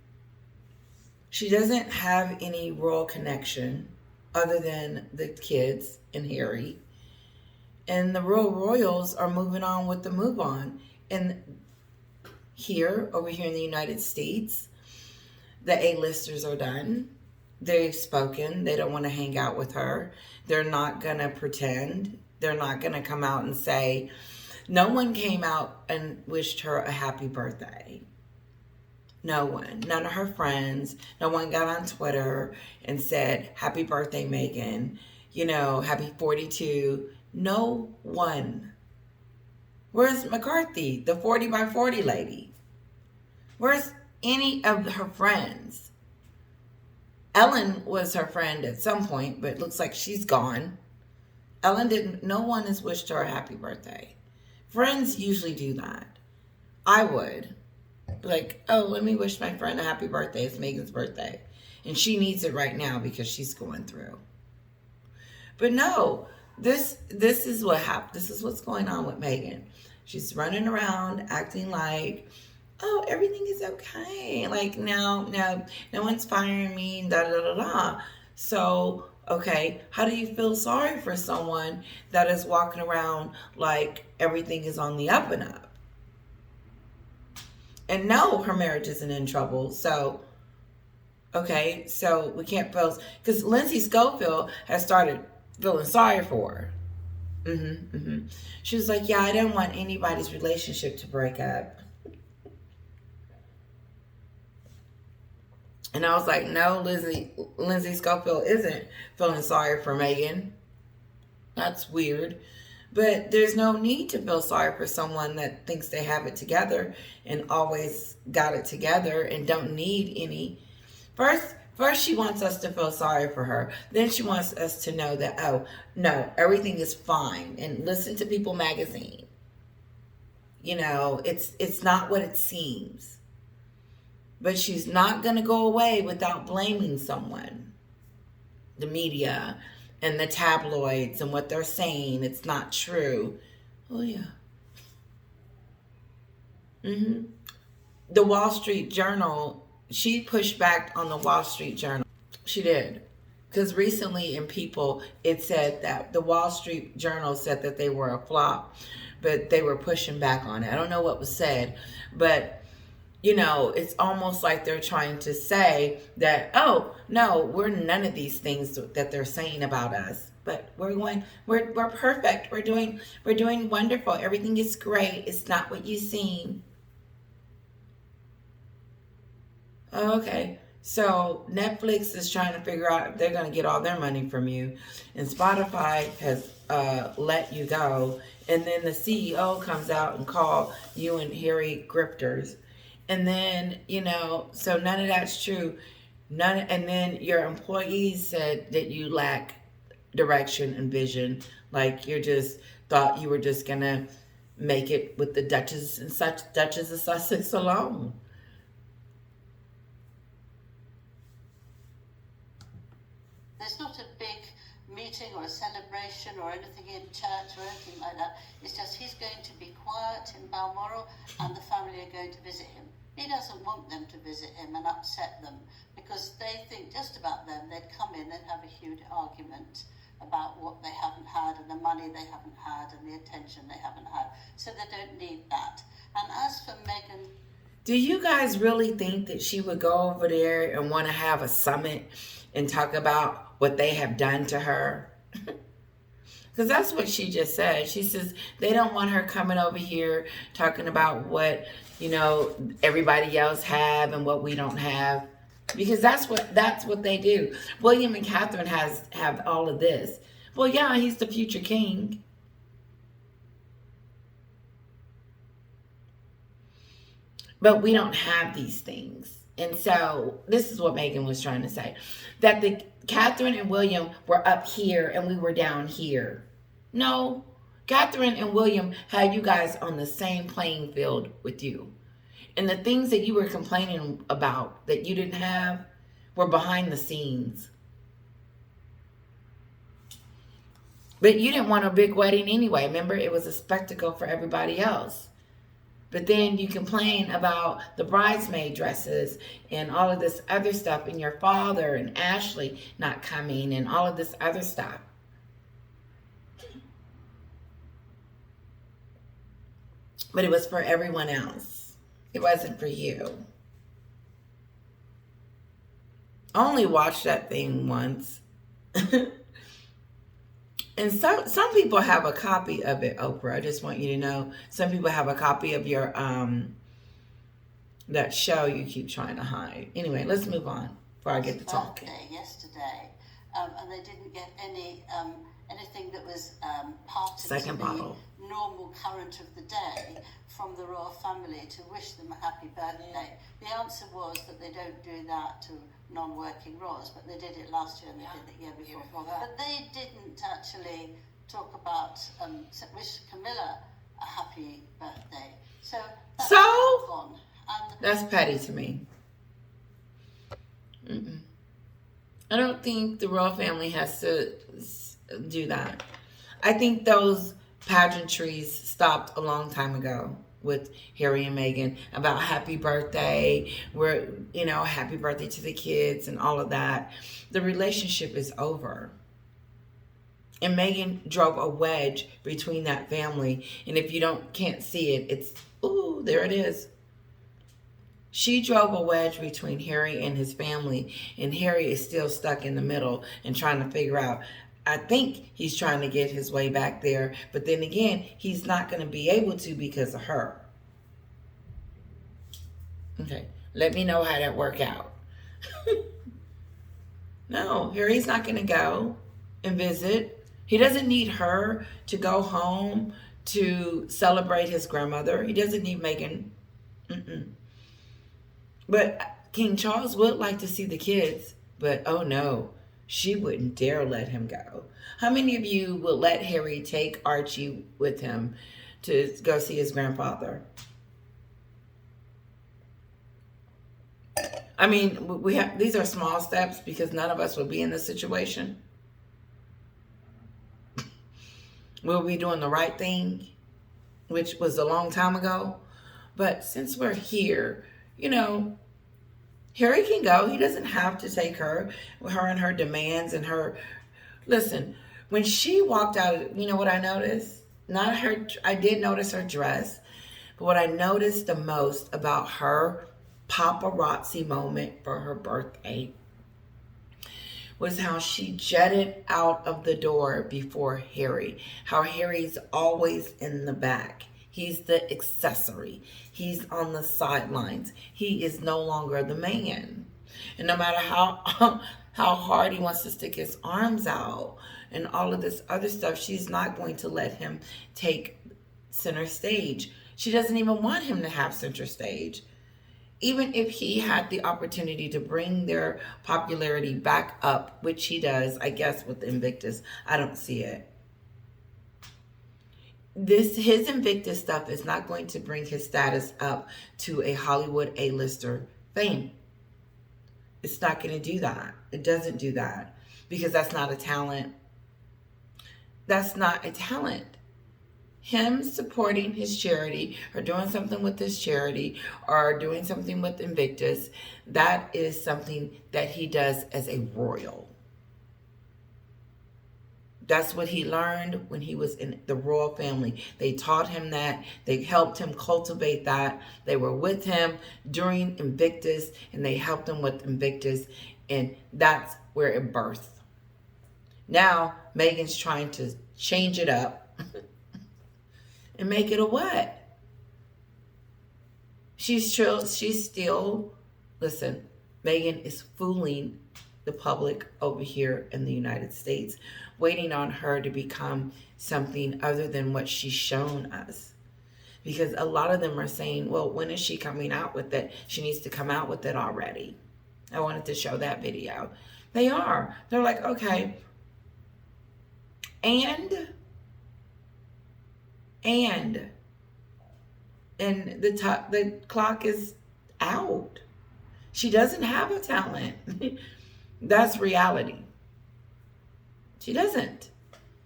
She doesn't have any royal connection other than the kids and Harry. And the royals are moving on with the move on. And over here in the United States, the A-listers are done. They've spoken. They don't want to hang out with her. They're not going to pretend. They're not going to come out and say, no one came out and wished her a happy birthday. No one. None of her friends. No one got on Twitter and said, happy birthday, Meghan. Happy 42. No one. Where's McCarthy, the 40 by 40 lady? Where's any of her friends? Ellen was her friend at some point, but it looks like she's gone. No one has wished her a happy birthday. Friends usually do that. I would. Like, oh, let me wish my friend a happy birthday. It's Meghan's birthday. And she needs it right now because she's going through. But no, this is what happened. This is what's going on with Meghan. She's running around acting like, oh, everything is okay. Like, no one's firing me, da da da da. So, okay, how do you feel sorry for someone that is walking around like everything is on the up and up? and no, her marriage isn't in trouble. So, okay, so we can't feel, because Lindsay Schofield has started feeling sorry for her. She was like, yeah, I don't want anybody's relationship to break up. And I was like, no, Lindsay Schofield isn't feeling sorry for Meghan. That's weird. But there's no need to feel sorry for someone that thinks they have it together and always got it together and don't need any. First she wants us to feel sorry for her. Then she wants us to know that, oh, no, everything is fine. And listen to People magazine. You know, it's not what it seems. But she's not going to go away without blaming someone. The media and the tabloids and what they're saying, it's not true. Oh, yeah. The Wall Street Journal, she pushed back on the Wall Street Journal. She did. Because recently in People, it said that the Wall Street Journal said that they were a flop, but they were pushing back on it. I don't know what was said, but you know, it's almost like they're trying to say that, oh, no, we're none of these things that they're saying about us. But we're perfect. We're doing wonderful. Everything is great. It's not what you seem. Okay. So Netflix is trying to figure out if they're going to get all their money from you. And Spotify has let you go. And then the CEO comes out and call you and Harry grifters. And then, you know, so none of that's true. And then your employees said that you lack direction and vision. Like you just thought you were just going to make it with the Duchess of Sussex alone. There's not a big meeting or a celebration or anything in church or anything like that. It's just he's going to be quiet in Balmoral and the family are going to visit him. He doesn't want them to visit him and upset them because they think just about them. They'd come in and have a huge argument about what they haven't had and the money they haven't had and the attention they haven't had. So they don't need that. And as for Meghan... Do you guys really think that she would go over there and want to have a summit and talk about what they have done to her? Because that's what she just said. She says they don't want her coming over here talking about what, you know, everybody else have and what we don't have. Because that's what they do. William and Catherine have all of this. Well, yeah, he's the future king. But we don't have these things. And so this is what Meghan was trying to say. That the Catherine and William were up here and we were down here. No. Catherine and William had you guys on the same playing field with you. And the things that you were complaining about that you didn't have were behind the scenes. But you didn't want a big wedding anyway. Remember, it was a spectacle for everybody else. But then you complain about the bridesmaid dresses and all of this other stuff and your father and Ashley not coming and all of this other stuff. But it was for everyone else. It wasn't for you. I only watched that thing once. And some people have a copy of it, Oprah. I just want you to know. Some people have a copy of your that show you keep trying to hide. Anyway, let's move on before I get to talking. Yesterday, and they didn't get anything that was part of the normal current of the day from the royal family to wish them a happy birthday. The answer was that they don't do that to non-working royals, but they did it last year and they did it the year before. But they didn't actually talk about wish Camilla a happy birthday. So that's gone. That's petty to me. I don't think the royal family has to do that. I think those pageantries stopped a long time ago with Harry and Meghan about happy birthday, happy birthday to the kids and all of that. The relationship is over. And Meghan drove a wedge between that family. And if you can't see it, it's, ooh, there it is. She drove a wedge between Harry and his family, and Harry is still stuck in the middle and trying to figure out. I think he's trying to get his way back there, but then again, he's not going to be able to because of her. Okay, let me know how that worked out. No, Harry's not going to go and visit. He doesn't need her to go home to celebrate his grandmother. He doesn't need Meghan. Mm-mm. But King Charles would like to see the kids, but oh no, she wouldn't dare let him go. How many of you would let Harry take Archie with him to go see his grandfather? I mean, we have, these are small steps because none of us will be in this situation. We'll be doing the right thing, which was a long time ago. But since we're here, you know, Harry can go. He doesn't have to take her and her demands and her. Listen, when she walked out, you know what I noticed? Not her. I did notice her dress, but what I noticed the most about her paparazzi moment for her birthday was how she jetted out of the door before Harry. How Harry's always in the back. He's the accessory. He's on the sidelines. He is no longer the man. And no matter how hard he wants to stick his arms out and all of this other stuff, she's not going to let him take center stage. She doesn't even want him to have center stage. Even if he had the opportunity to bring their popularity back up, which he does, I guess, with Invictus, I don't see it. His Invictus stuff is not going to bring his status up to a Hollywood A-lister fame. It's not going to do that. It doesn't do that because that's not a talent. That's not a talent. Him supporting his charity or doing something with his charity or doing something with Invictus, that is something that he does as a royal. That's what he learned when he was in the royal family. They taught him that. They helped him cultivate that. They were with him during Invictus, and they helped him with Invictus, and that's where it birthed. Now, Meghan's trying to change it up and make it a what? She's still, listen, Meghan is fooling the public over here in the United States, waiting on her to become something other than what she's shown us. Because a lot of them are saying, well, when is she coming out with it? She needs to come out with it already. I wanted to show that video. They are. They're like, okay. And the clock is out. She doesn't have a talent. That's reality. She doesn't.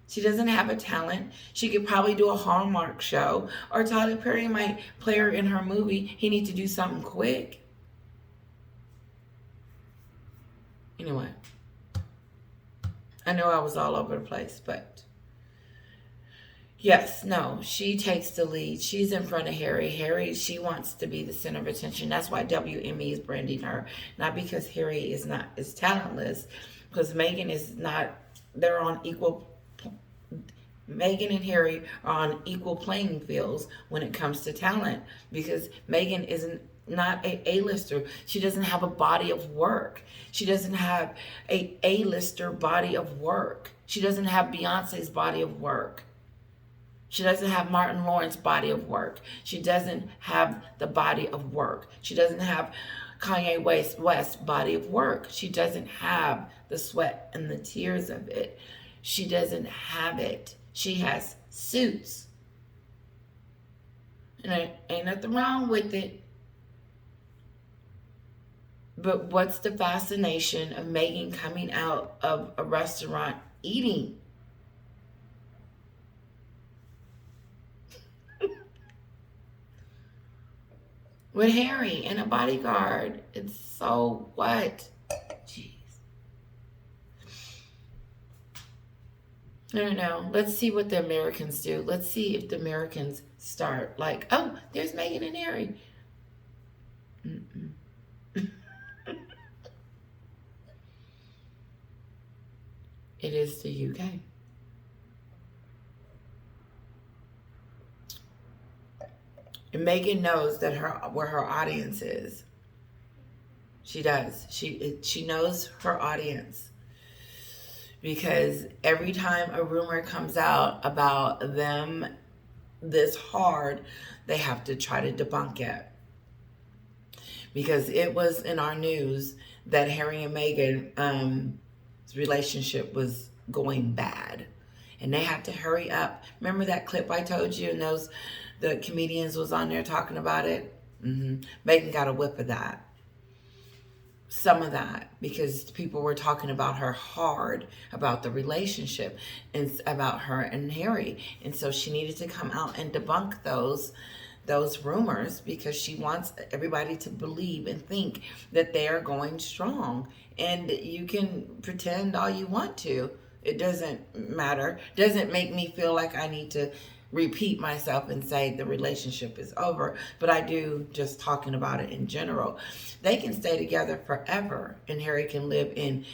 She doesn't have a talent. She could probably do a Hallmark show, or Tyler Perry might play her in her movie. He needs to do something quick. Anyway, I know I was all over the place, but yes, no, she takes the lead. She's in front of Harry. Harry, she wants to be the center of attention. That's why WME is branding her. Not because Harry is talentless, because Meghan is not, they're on equal, Meghan and Harry are on equal playing fields when it comes to talent, because Meghan isn't not a A-lister. She doesn't have a body of work. She doesn't have a A-lister body of work. She doesn't have Beyonce's body of work. She doesn't have Martin Lawrence's body of work. She doesn't have the body of work. She doesn't have Kanye West's body of work. She doesn't have the sweat and the tears of it. She doesn't have it. She has suits. And ain't nothing wrong with it. But what's the fascination of Meghan coming out of a restaurant eating? With Harry and a bodyguard. It's so what? Jeez. I don't know. Let's see what the Americans do. Let's see if the Americans start like, oh, there's Meghan and Harry. Mm-mm. It is the UK. And Meghan knows that where her audience is. She does. She knows her audience, because every time a rumor comes out about them this hard, they have to try to debunk it. Because it was in our news that Harry and Meghan's relationship was going bad, and they had to hurry up. Remember that clip I told you, and the comedians was on there talking about it. Meghan got a whip of that, some of that, because people were talking about her hard about the relationship and about her and Harry, and so she needed to come out and debunk those rumors, because she wants everybody to believe and think that they are going strong. And you can pretend all you want to. It doesn't matter. Doesn't make me feel like I need to repeat myself and say the relationship is over, but I do, just talking about it in general. They can stay together forever, and Harry can live in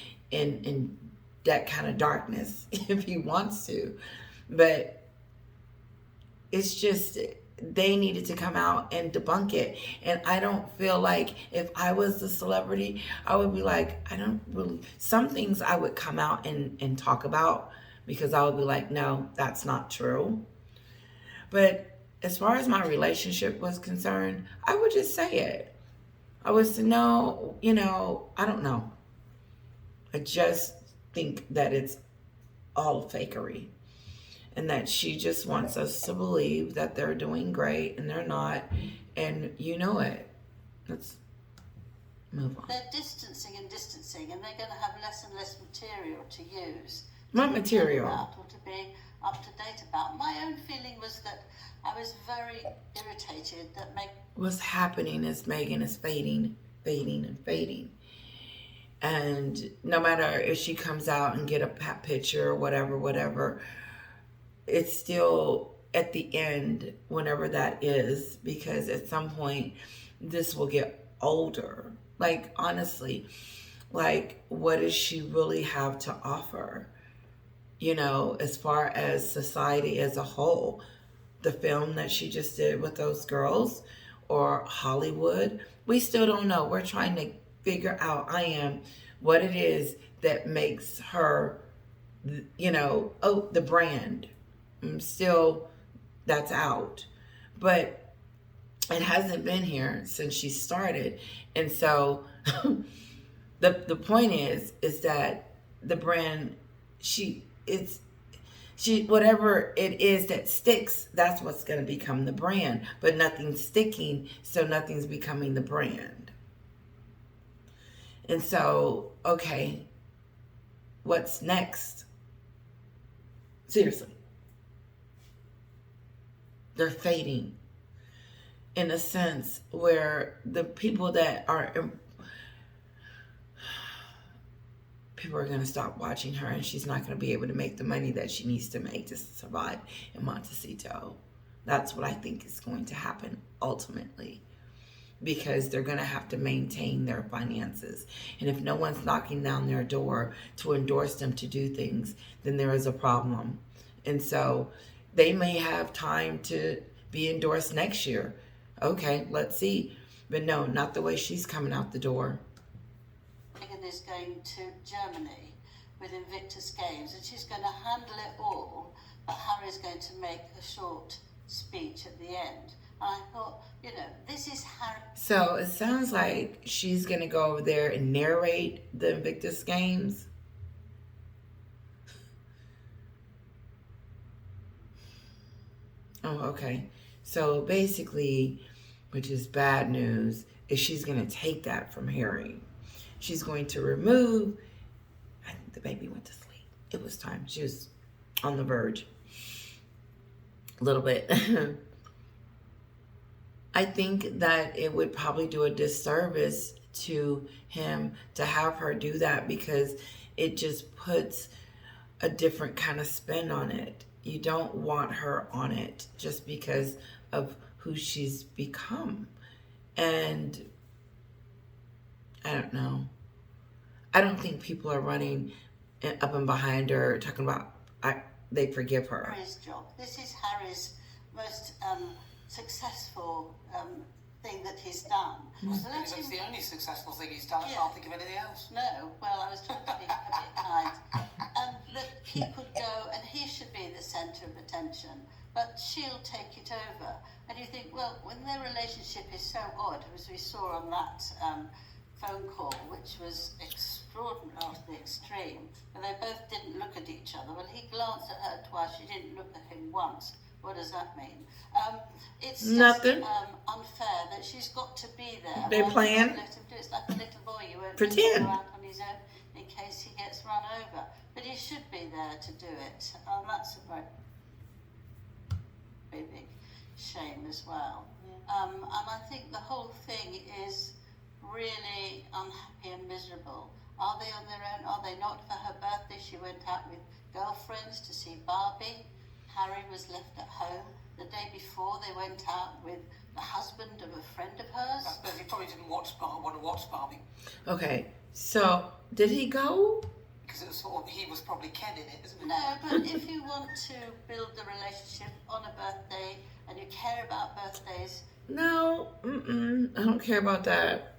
that kind of darkness if he wants to. But it's just, they needed to come out and debunk it. And I don't feel like, if I was the celebrity, I would be like, I don't really, some things I would come out and talk about, because I would be like, no, that's not true. But as far as my relationship was concerned, I would just say it. I would say, no, I don't know. I just think that it's all fakery. And that she just wants us to believe that they're doing great, and they're not. And you know it. Let's move on. They're distancing, and they're going to have less and less material to use. What material? Or to be up to date about. My own feeling was that I was very irritated that what's happening is Meghan is fading. And no matter if she comes out and get a picture or whatever, it's still at the end, whenever that is, because at some point this will get older. Like, honestly, like, what does she really have to offer? As far as society as a whole, the film that she just did with those girls, or Hollywood, we still don't know. We're trying to figure out, what it is that makes her, the brand. Still, that's out. But it hasn't been here since she started. And so the point is that the brand, whatever it is that sticks, that's what's going to become the brand. But nothing's sticking, so nothing's becoming the brand. And so, okay, what's next? Seriously. They're fading, in a sense where the people are going to stop watching her, and she's not going to be able to make the money that she needs to make to survive in Montecito. That's what I think is going to happen ultimately, because they're going to have to maintain their finances. And if no one's knocking down their door to endorse them to do things, then there is a problem. And so they may have time to be endorsed next year. Okay, let's see. But no, not the way she's coming out the door. Meghan is going to Germany with Invictus Games, and she's going to handle it all, but Harry's going to make a short speech at the end. And I thought, this is Harry. So it sounds like she's going to go over there and narrate the Invictus Games. Oh, okay. So basically, which is bad news, is she's going to take that from Harry. She's going to remove, I think the baby went to sleep. It was time. She was on the verge. A little bit. I think that it would probably do a disservice to him to have her do that, because it just puts a different kind of spin on it. You don't want her on it just because of who she's become. And I don't know. I don't think people are running up and behind her talking about they forgive her. Harry's job. This is Harry's most successful thing that he's done. So that's the only successful thing he's done. I can't think of anything else. No, well, I was trying to be a bit kind. That he could go and he should be the centre of attention, but she'll take it over. And you think, well, when their relationship is so odd, as we saw on that phone call, which was extraordinary to the extreme, and they both didn't look at each other. Well, he glanced at her twice, she didn't look at him once. What does that mean? It's nothing. Just unfair that she's got to be there. They playing. Let him do it. It's like a little boy. You won't Pretend. let him go out on his own in case he gets run over. But he should be there to do it. That's a very big shame as well. And I think the whole thing is really unhappy and miserable. Are they on their own? Are they not? For her birthday, she went out with girlfriends to see Barbie. Harry was left at home. The day before, they went out with the husband of a friend of hers. But he probably didn't want to watch Barbie. Okay, so did he go? Because it was sort of, he was probably Ken in it, isn't it? No, but if you want to build the relationship on a birthday and you care about birthdays... No, I don't care about that.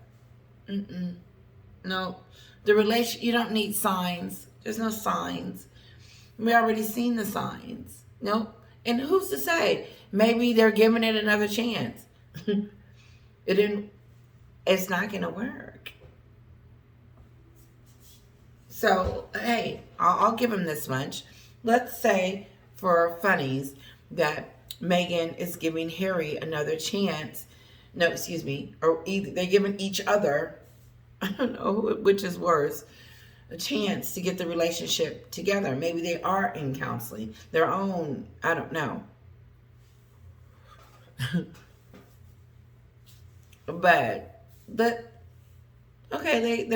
No, the relation, you don't need signs. There's no signs. We already seen the signs. Nope. And who's to say? Maybe they're giving it another chance. It's not going to work. So, hey, I'll give him this much. Let's say, for funnies, that Meghan is giving Harry another chance. No, excuse me. Or either they're giving each other, I don't know which is worse, a chance to get the relationship together. Maybe they are in counseling. Their own, I don't know. But okay,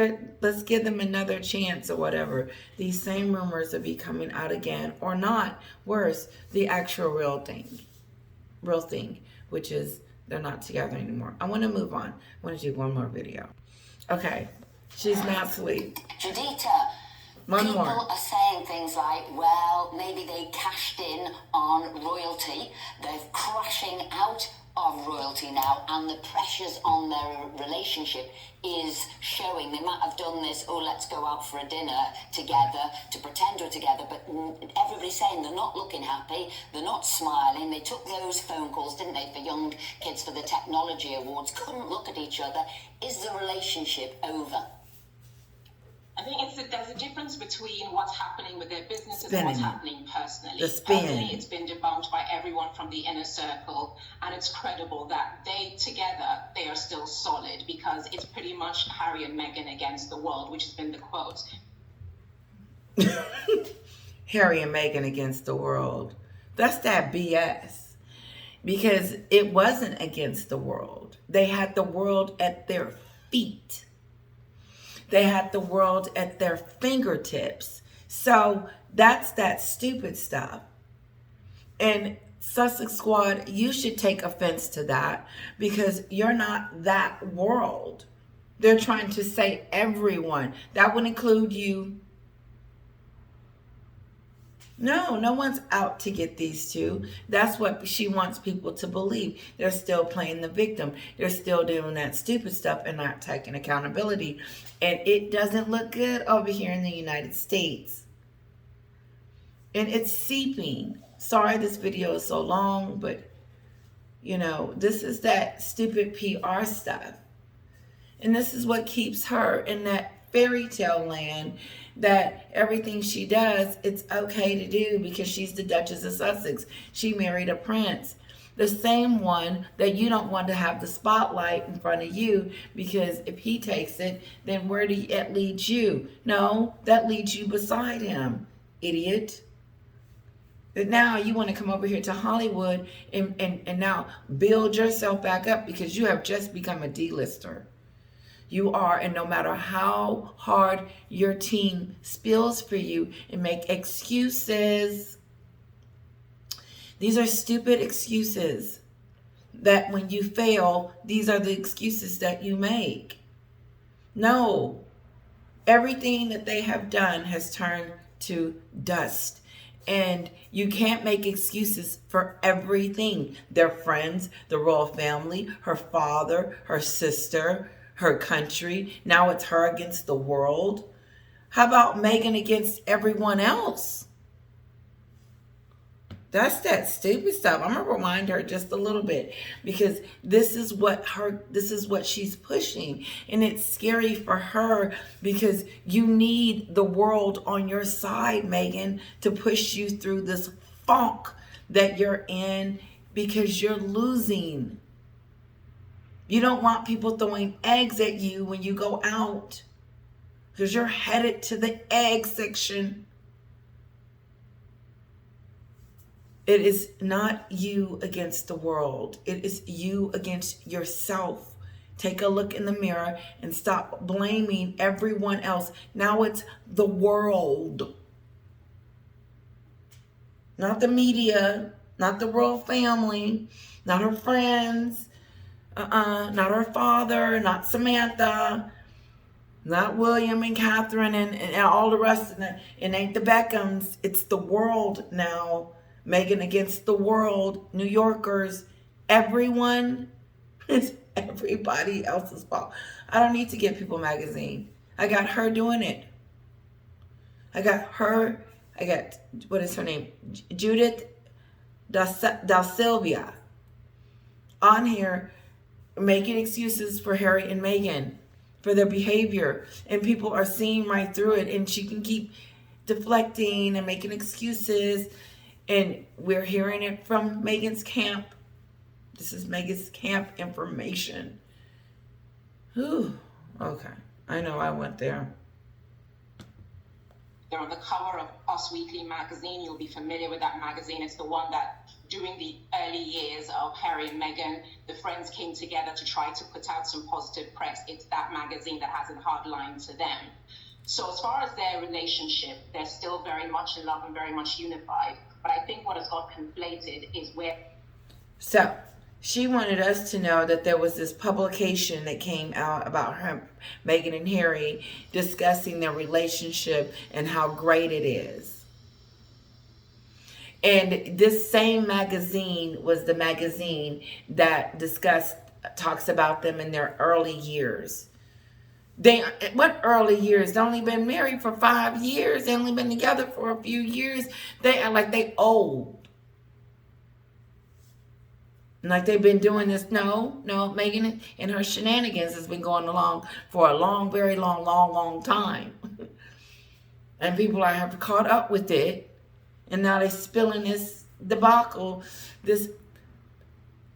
let's give them another chance or whatever. These same rumors will be coming out again, or not. Worse, the actual real thing, which is they're not together anymore. I want to move on. I want to do one more video. Okay, she's not asleep. Judita, people are saying things like, well, maybe they cashed in on royalty. They're crashing out of royalty now, and the pressures on their relationship is showing. They might have done this, let's go out for a dinner together to pretend we're together, but everybody's saying they're not looking happy, they're not smiling. They took those phone calls, didn't they, for young kids for the technology awards, couldn't look at each other. Is the relationship over? I think there's a difference between what's happening with their businesses and what's happening personally. The spin. Personally, it's been debunked by everyone from the inner circle, and it's credible that they are still solid, because it's pretty much Harry and Meghan against the world, which has been the quote. Harry and Meghan against the world. That's that BS. Because it wasn't against the world. They had the world at their feet. They had the world at their fingertips. So that's that stupid stuff. And Sussex Squad, you should take offense to that, because you're not that world. They're trying to say everyone. That would include you. No one's out to get these two. That's what she wants people to believe. They're still playing the victim. They're still doing that stupid stuff and not taking accountability. And it doesn't look good over here in the United States. And it's seeping. Sorry this video is so long, but this is that stupid PR stuff. And this is what keeps her in that fairy tale land, that everything she does, it's okay to do because she's the Duchess of Sussex. She married a prince. The same one that you don't want to have the spotlight in front of you, because if he takes it, then where do it lead you? No, that leads you beside him, idiot. But now you want to come over here to Hollywood and now build yourself back up because you have just become a D-lister. You are, and no matter how hard your team spills for you and make excuses, these are stupid excuses that when you fail, these are the excuses that you make. No. Everything that they have done has turned to dust. And you can't make excuses for everything. Their friends, the royal family, her father, her sister, her country. Now it's her against the world. How about Meghan against everyone else? That's that stupid stuff. I'm gonna remind her just a little bit, because this is what she's pushing. And it's scary for her, because you need the world on your side, Meghan, to push you through this funk that you're in, because you're losing. You don't want people throwing eggs at you when you go out, because you're headed to the egg section. It is not you against the world. It is you against yourself. Take a look in the mirror and stop blaming everyone else. Now it's the world. Not the media, not the royal family, not her friends, not her father, not Samantha, not William and Catherine and all the rest of them. It ain't the Beckhams. It's the world now. Meghan against the world, New Yorkers, everyone. It's everybody else's fault. I don't need to get People magazine. I got her doing it. I got, what is her name? Judith Da Silvia on here making excuses for Harry and Meghan for their behavior. And people are seeing right through it. And she can keep deflecting and making excuses. And we're hearing it from Meghan's camp. This is Meghan's camp information. Whew. Okay. I know I went there. They're on the cover of Us Weekly magazine. You'll be familiar with that magazine. It's the one that during the early years of Harry and Meghan, the friends came together to try to put out some positive press. It's that magazine that has a hard line to them. So as far as their relationship, they're still very much in love and very much unified. But I think what has got conflated is where... So, she wanted us to know that there was this publication that came out about her, Meghan and Harry, discussing their relationship and how great it is. And this same magazine was the magazine that talks about them in their early years. What early years? They only been married for 5 years. They only been together for a few years. They are like they old. Like they've been doing this. No, Meghan and her shenanigans has been going along for a very long time. And people have caught up with it. And now they're spilling this debacle, this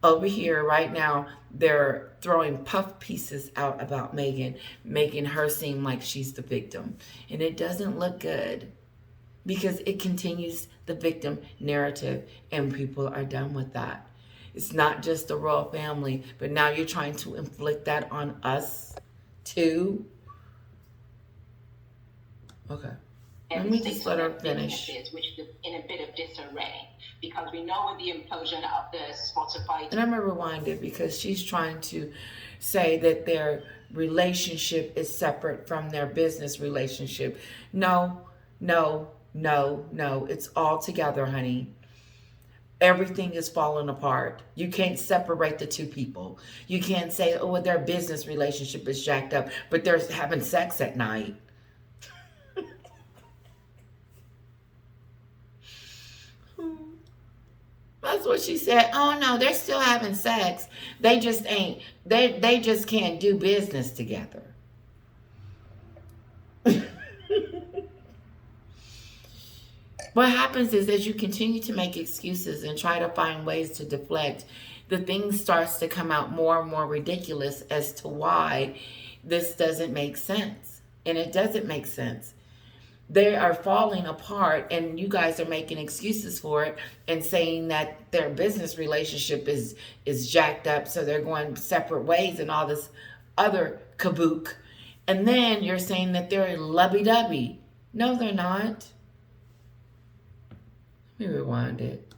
over here right now. They're throwing puff pieces out about Meghan, making her seem like she's the victim. And it doesn't look good, because it continues the victim narrative, and people are done with that. It's not just the royal family, but now you're trying to inflict that on us too. Okay. Let me just let her finish. Which is in a bit of disarray, because we know with the implosion of the Spotify... And I'm going to rewind it, because she's trying to say that their relationship is separate from their business relationship. No. It's all together, honey. Everything is falling apart. You can't separate the two people. You can't say, oh, their business relationship is jacked up, but they're having sex at night. That's what she said. Oh no, they're still having sex. They just ain't. They just can't do business together. What happens is, as you continue to make excuses and try to find ways to deflect, the thing starts to come out more and more ridiculous as to why this doesn't make sense. And it doesn't make sense. They are falling apart, and you guys are making excuses for it and saying that their business relationship is jacked up, so they're going separate ways and all this other kabook. And then you're saying that they're lovey-dovey. No, they're not. Let me rewind it.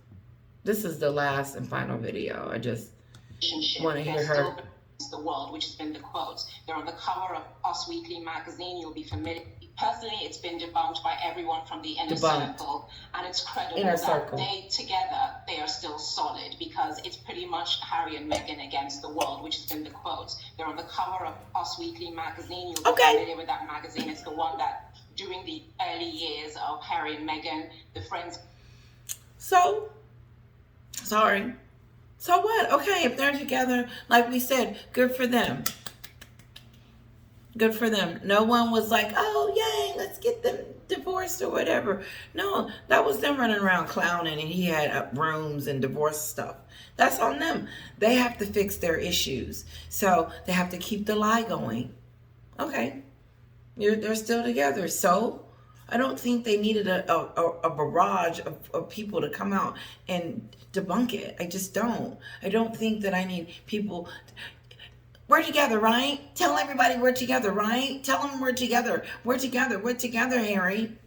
This is the last and final video. I just want to hear her the world, which has been the quote. They're on the cover of Us Weekly magazine. You'll be familiar. Personally, it's been debunked by everyone from the inner circle, and it's credible that they together, they are still solid, because it's pretty much Harry and Meghan against the world, which has been the quote. They're on the cover of Us Weekly magazine. You'll be familiar with that magazine. It's the one that during the early years of Harry and Meghan, the friends. So what? Okay, if they're together, like we said, good for them. Good for them. No one was like, oh, yay, let's get them divorced or whatever. No, that was them running around clowning, and he had rooms and divorce stuff. That's on them. They have to fix their issues. So they have to keep the lie going. Okay, they're still together. So I don't think they needed a barrage of people to come out and debunk it. I just don't. I don't think that I need people. We're together, right? Tell everybody we're together, right? Tell them we're together. We're together. We're together, Harry.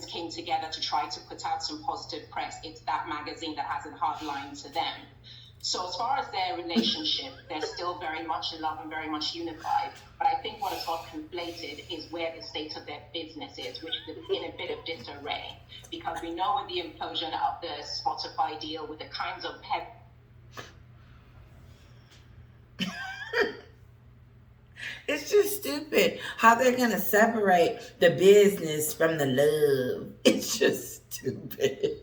Came together to try to put out some positive press. It's that magazine that has a hard line to them. So as far as their relationship, they're still very much in love and very much unified. But I think what has got conflated is where the state of their business is, which is in a bit of disarray. Because we know with the implosion of the Spotify deal, with the kinds of It's just stupid how they're going to separate the business from the love. It's just stupid.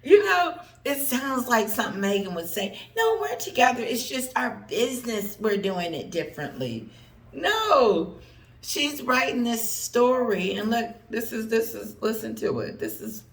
You know, it sounds like something Meghan would say. No, we're together. It's just our business. We're doing it differently. No, she's writing this story. And look, this is, listen to it. This is...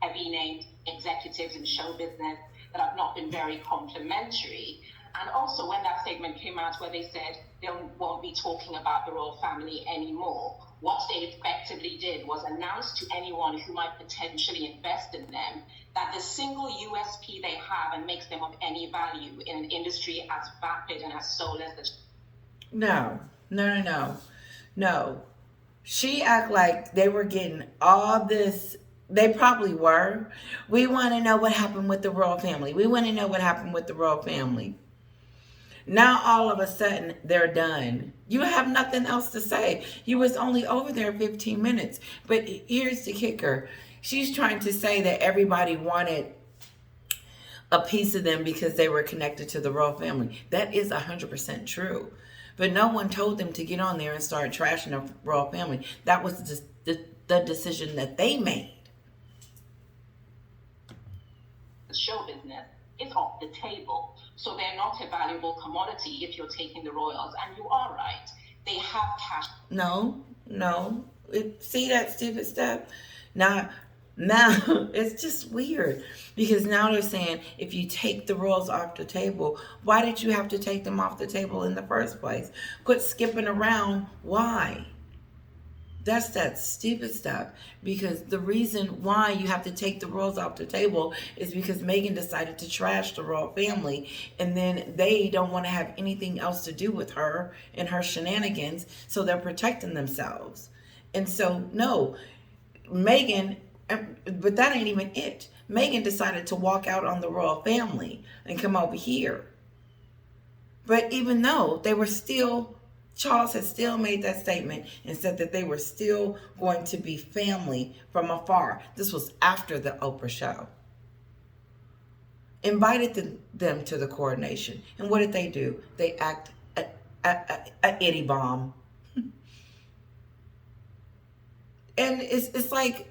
heavy named executives in show business that have not been very complimentary. And also when that statement came out where they said they won't be talking about the royal family anymore, what they effectively did was announce to anyone who might potentially invest in them that the single USP they have and makes them of any value in an industry as vapid and as soulless as... No. She act like they were getting all this. They probably were. We want to know what happened with the royal family. We want to know what happened with the royal family. Now all of a sudden they're done. You have nothing else to say. You was only over there 15 minutes. But here's the kicker. She's trying to say that everybody wanted a piece of them because they were connected to the royal family. That is 100% true. But no one told them to get on there and start trashing the royal family. That was just the decision that they made. The show business is off the table. So they're not a valuable commodity if you're taking the royals. And you are right. They have cash. No. See that stupid stuff? Now it's just weird. Because now they're saying if you take the royals off the table, why did you have to take them off the table in the first place? Quit skipping around. Why? That's that stupid stuff. Because the reason why you have to take the royals off the table is because Meghan decided to trash the royal family. And then they don't want to have anything else to do with her and her shenanigans. So they're protecting themselves. And so, no, Meghan, but that ain't even it. Meghan decided to walk out on the royal family and come over here. But even though they were still... Charles had still made that statement and said that they were still going to be family from afar. This was after the Oprah show. Invited them to the coronation. And what did they do? They act a itty bomb. And it's like,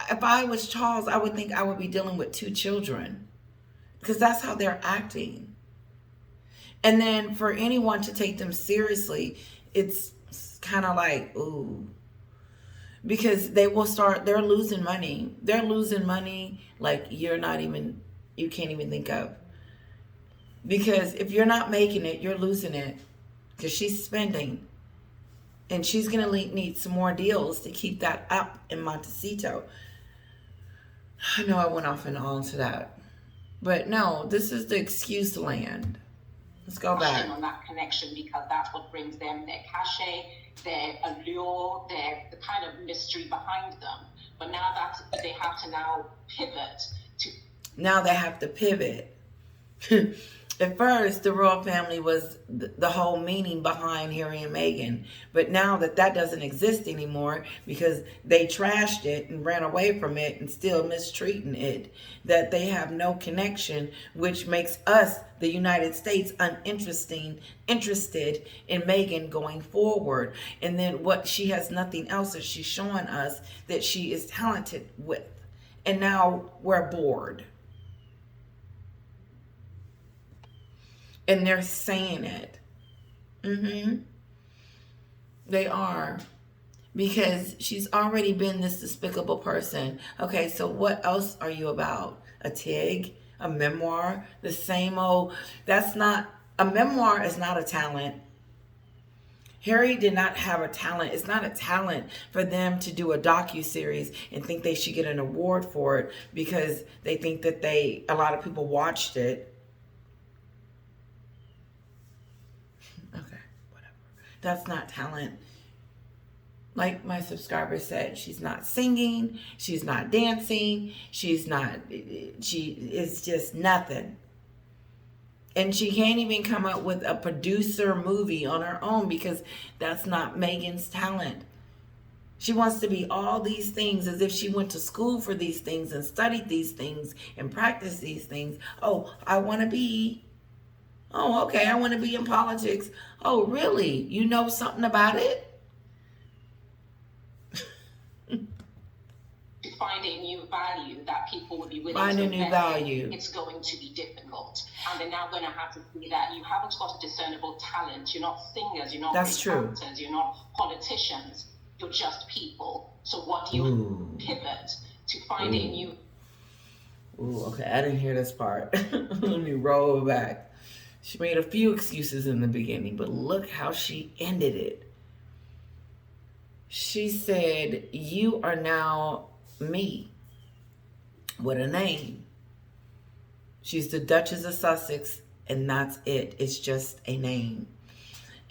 if I was Charles, I would think I would be dealing with 2 children. Because that's how they're acting. And then for anyone to take them seriously, it's kind of like, ooh. Because they're losing money. They're losing money like you can't even think of. Because if you're not making it, you're losing it. Because she's spending. And she's going to need some more deals to keep that up in Montecito. I know I went off and on to that. But no, this is the excuse land. Let's go back on that connection because that's what brings them their cachet, their allure, the kind of mystery behind them. But now that they have to now pivot to. Now they have to pivot. At first, the royal family was the whole meaning behind Harry and Meghan. But now that doesn't exist anymore because they trashed it and ran away from it and still mistreating it, that they have no connection, which makes us, the United States, interested in Meghan going forward. And then what she has nothing else that she's showing us that she is talented with. And now we're bored. And they're saying it. They are. Because she's already been this despicable person. Okay, so what else are you about? A TIG? A memoir? The same old... That's not... A memoir is not a talent. Harry did not have a talent. It's not a talent for them to do a docuseries and think they should get an award for it because they think that a lot of people watched it. That's not talent. Like my subscriber said, she's not singing, she's not dancing, she is just nothing. And she can't even come up with a producer movie on her own because that's not Meghan's talent. She wants to be all these things as if she went to school for these things and studied these things and practiced these things. Oh, I want to be... Oh, okay, I want to be in politics. Oh, really? You know something about it? To find a new value that people would be willing find to a new value. It's going to be difficult. And they're now going to have to see that you haven't got a discernible talent. You're not singers, you're not actors, you're not politicians. You're just people. So what do you pivot to find a new... Ooh, okay, I didn't hear this part. Let me roll it back. She made a few excuses in the beginning, but look how she ended it. She said, you are now me with a name. She's the Duchess of Sussex, and that's it. It's just a name.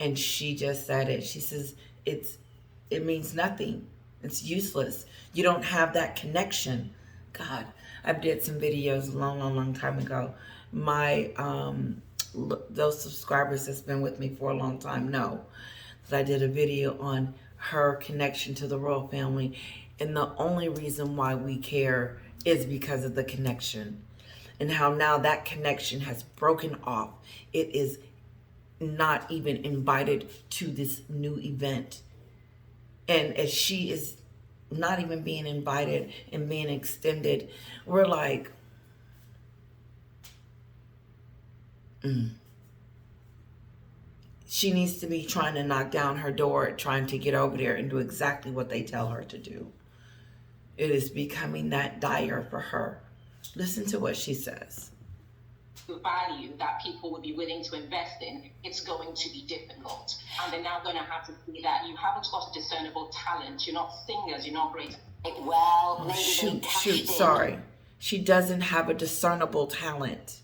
And she just said it. She says, it means nothing. It's useless. You don't have that connection. God, I did some videos a long time ago. My, those subscribers that's been with me for a long time know that I did a video on her connection to the royal family, and the only reason why we care is because of the connection, and how now that connection has broken off. It is not even invited to this new event, and as she is not even being invited and being extended, we're like, She needs to be trying to knock down her door, trying to get over there and do exactly what they tell her to do. It is becoming that dire for her. Listen to what she says. The value that people would be willing to invest in, it's going to be difficult. And they're now going to have to see that you haven't got a discernible talent. You're not singers, you're not great. Well, maybe sorry. She doesn't have a discernible talent.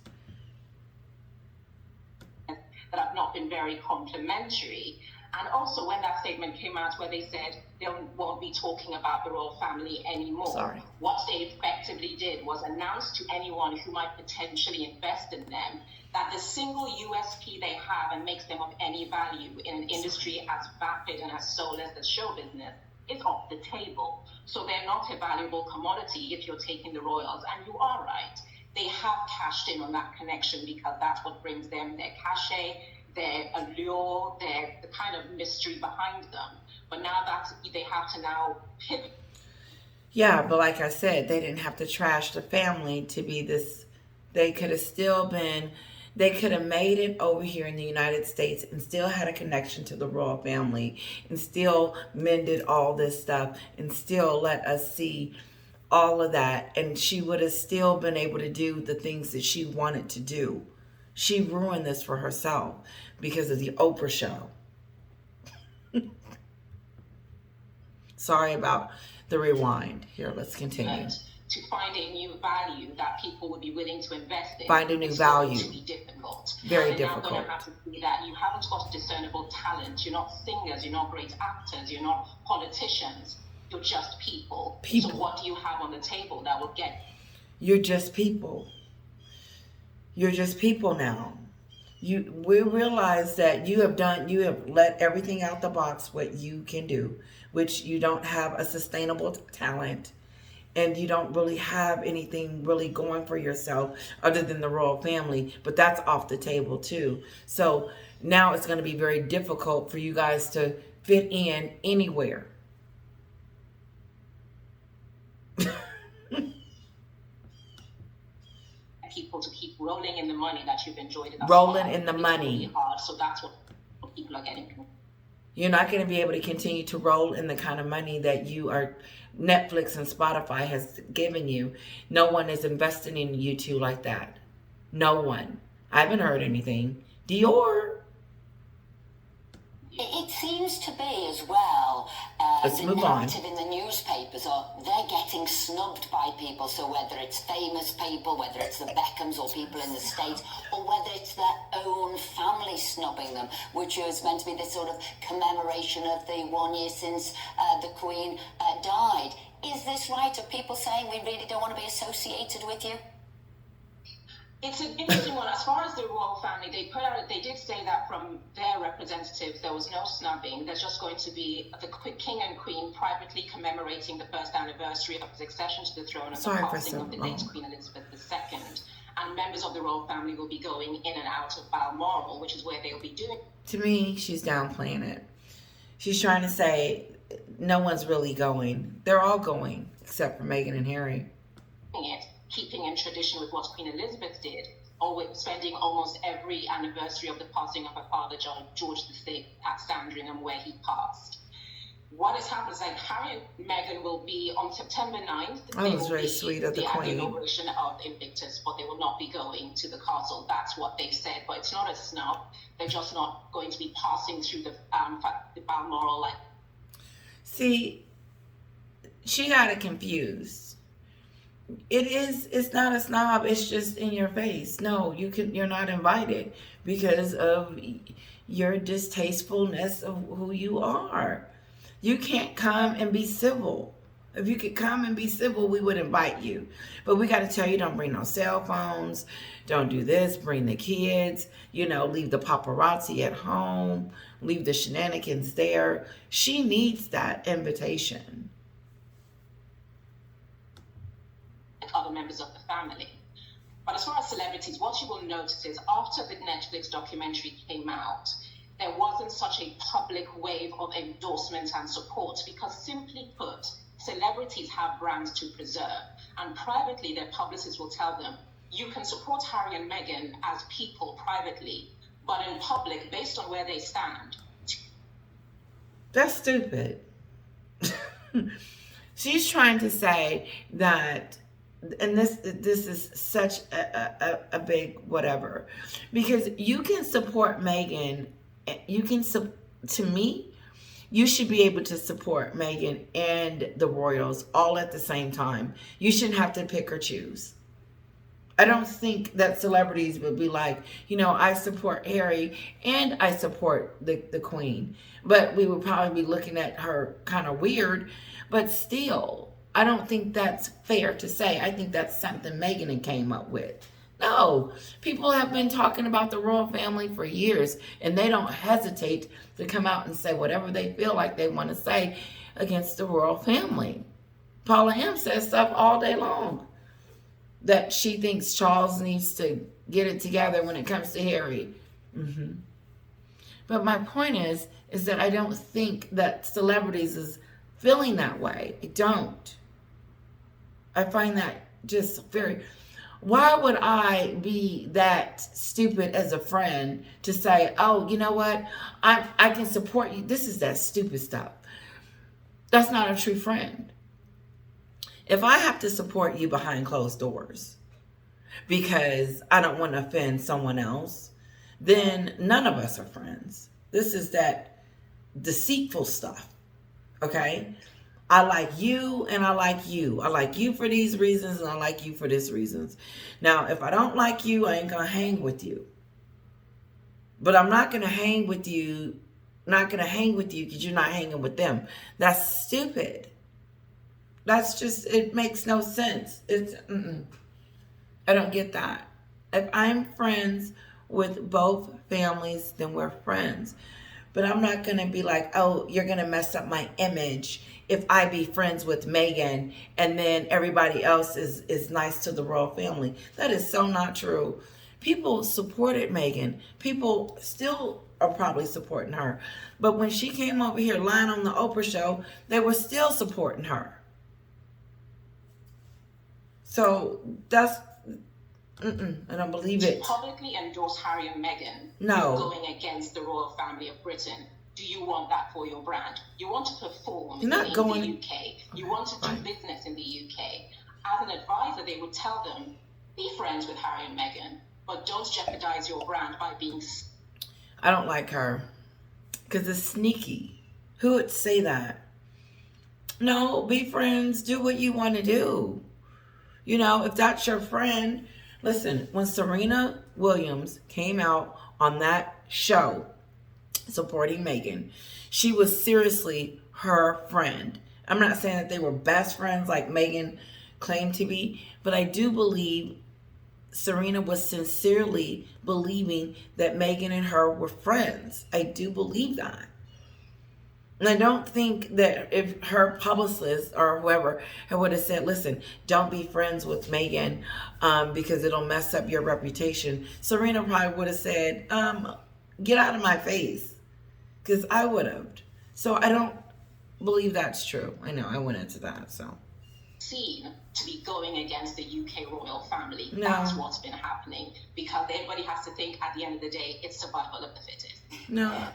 That have not been very complimentary. And also when that statement came out where they said they won't be talking about the royal family anymore, what they effectively did was announce to anyone who might potentially invest in them that the single USP they have and makes them of any value in an industry as vapid and as soulless as show business is off the table. So they're not a valuable commodity if you're taking the royals. And you are right. They have cashed in on that connection because that's what brings them their cachet, their allure, the kind of mystery behind them. But now that they have to now pivot. Yeah, but like I said, they didn't have to trash the family to be this. They could have still been, they could have made it over here in the United States and still had a connection to the royal family and still mended all this stuff and still let us see all of that, and she would have still been able to do the things that she wanted to do. She ruined this for herself because of the Oprah show. Sorry about the rewind. Here, let's continue. to find a new value that people would be willing to invest in. Find a new it's value. Going to be difficult. Very and difficult. Now going to have to see that you haven't got discernible talent. You're not singers. You're not great actors. You're not politicians. You're just people. So what do you have on the table that will get? You're just people. You're just people now. We realize that you have let everything out the box what you can do, which you don't have a sustainable talent, and you don't really have anything really going for yourself other than the royal family, but that's off the table too. So now it's going to be very difficult for you guys to fit in anywhere. People to keep rolling in the money that you've enjoyed. Rolling in the money. Really hard, so that's what people are getting. You're not going to be able to continue to roll in the kind of money that Netflix and Spotify has given you. No one is investing in you two like that. No one. I haven't heard anything. Dior. It seems to be as well, Let's the move on. narrative in the newspapers are they're getting snubbed by people. So whether it's famous people, whether it's the Beckhams or people in the States, or whether it's their own family snubbing them, which is meant to be this sort of commemoration of the 1 year since the Queen died. Is this right? Are people saying we really don't want to be associated with you? It's an interesting one. As far as the royal family, they did say that from their representatives, there was no snubbing. There's just going to be the King and Queen privately commemorating the first anniversary of his accession to the throne and the passing of the late Queen Elizabeth II. And members of the royal family will be going in and out of Balmoral, which is where they'll be doing. To me, she's downplaying it. She's trying to say no one's really going. They're all going, except for Meghan and Harry. Keeping in tradition with what Queen Elizabeth did, always spending almost every anniversary of the passing of her father, George VI, at Sandringham, where he passed. What has happened is that Harry and Meghan will be on September 9th. That was very sweet of the Queen. At the inauguration of Invictus, but they will not be going to the castle. That's what they've said, but it's not a snub. They're just not going to be passing through the Balmoral. See, she got it confused. It's not a snob, it's just in your face. No, you're not invited because of your distastefulness of who you are. You can't come and be civil. If you could come and be civil, we would invite you. But we got to tell you, don't bring no cell phones. Don't do this. Bring the kids. Leave the paparazzi at home. Leave the shenanigans there. She needs that invitation. Other members of the family. But as far as celebrities, what you will notice is after the Netflix documentary came out, there wasn't such a public wave of endorsement and support because, simply put, celebrities have brands to preserve, and privately their publicists will tell them, you can support Harry and Meghan as people privately, but in public, based on where they stand. That's stupid. She's trying to say that, and this is such a big whatever, because you can support Meghan. To me, you should be able to support Meghan and the royals all at the same time. You shouldn't have to pick or choose. I don't think that celebrities would be like, I support Harry and I support the Queen, but we would probably be looking at her kind of weird. But still, I don't think that's fair to say. I think that's something Meghan came up with. No, people have been talking about the royal family for years, and they don't hesitate to come out and say whatever they feel like they want to say against the royal family. Paula M says stuff all day long that she thinks Charles needs to get it together when it comes to Harry. But my point is that I don't think that celebrities is feeling that way. I don't. I find that just very... Why would I be that stupid as a friend to say, oh, you know what? I can support you. This is that stupid stuff. That's not a true friend. If I have to support you behind closed doors because I don't want to offend someone else, then none of us are friends. This is that deceitful stuff. Okay? I like you and I like you. I like you for these reasons and I like you for these reasons. Now, if I don't like you, I ain't going to hang with you. But I'm not going to hang with you. Because you're not hanging with them. That's stupid. That's just, it makes no sense. I don't get that. If I'm friends with both families, then we're friends. But I'm not going to be like, oh, you're going to mess up my image if I be friends with Meghan and then everybody else is nice to the royal family. That is so not true. People supported Meghan. People still are probably supporting her. But when she came over here lying on the Oprah show, they were still supporting her. So that's, I don't believe it. To publicly endorse Harry and Meghan, no, you're going against the royal family of Britain. Do you want that for your brand? You want to perform in the UK. You want to do business in the UK. As an advisor, they would tell them, be friends with Harry and Meghan, but don't jeopardize your brand by being... I don't like her because it's sneaky. Who would say that? No, be friends. Do what you want to do. You know, if that's your friend... Listen, when Serena Williams came out on that show supporting Meghan, she was seriously her friend. I'm not saying that they were best friends like Meghan claimed to be, but I do believe Serena was sincerely believing that Meghan and her were friends. I do believe that. And I don't think that if her publicist or whoever would have said, listen, don't be friends with Meghan because it'll mess up your reputation, Serena probably would have said, get out of my face, because I would have. So I don't believe that's true. I know, I went into that, so. Seen to be going against the UK royal family. No. That's what's been happening, because everybody has to think at the end of the day, it's survival of the fittest. No.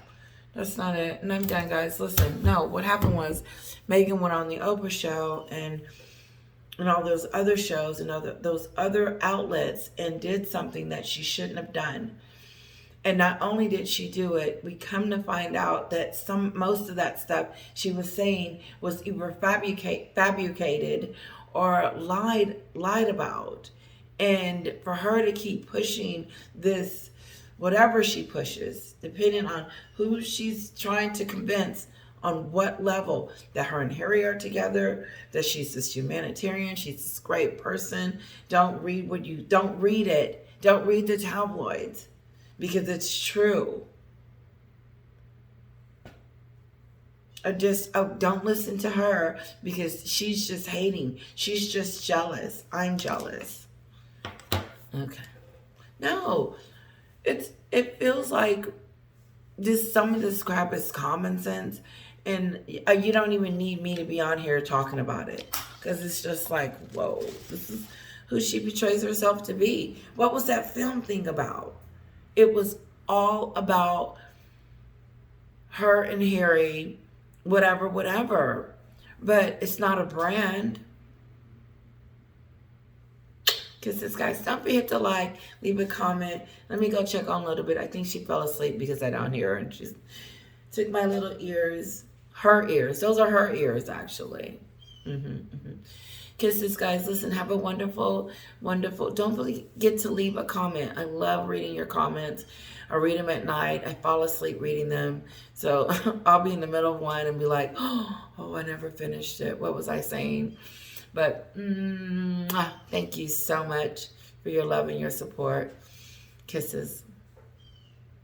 That's not it. And I'm done, guys. Listen, no, what happened was Meghan went on the Oprah show and all those other shows and those other outlets and did something that she shouldn't have done. And not only did she do it, we come to find out that most of that stuff she was saying was either fabricated or lied about. And for her to keep pushing this, whatever she pushes, depending on who she's trying to convince on what level, that her and Harry are together, that she's this humanitarian, she's this great person. Don't read it. Don't read the tabloids, because it's true. Don't listen to her, because she's just hating. She's just jealous. I'm jealous. Okay. No. It feels like some of this crap is common sense, and you don't even need me to be on here talking about it, because it's just like, whoa, this is who she portrays herself to be. What was that film thing about? It was all about her and Harry, whatever, but it's not a brand. Kisses, guys. Don't forget to like, leave a comment. Let me go check on a little bit. I think she fell asleep because I don't hear her, and she took my little ears. Her ears. Those are her ears, actually. Kisses, guys. Listen, have a wonderful, don't forget to leave a comment. I love reading your comments. I read them at night. I fall asleep reading them. So I'll be in the middle of one and be like, oh, I never finished it. What was I saying? But thank you so much for your love and your support. Kisses.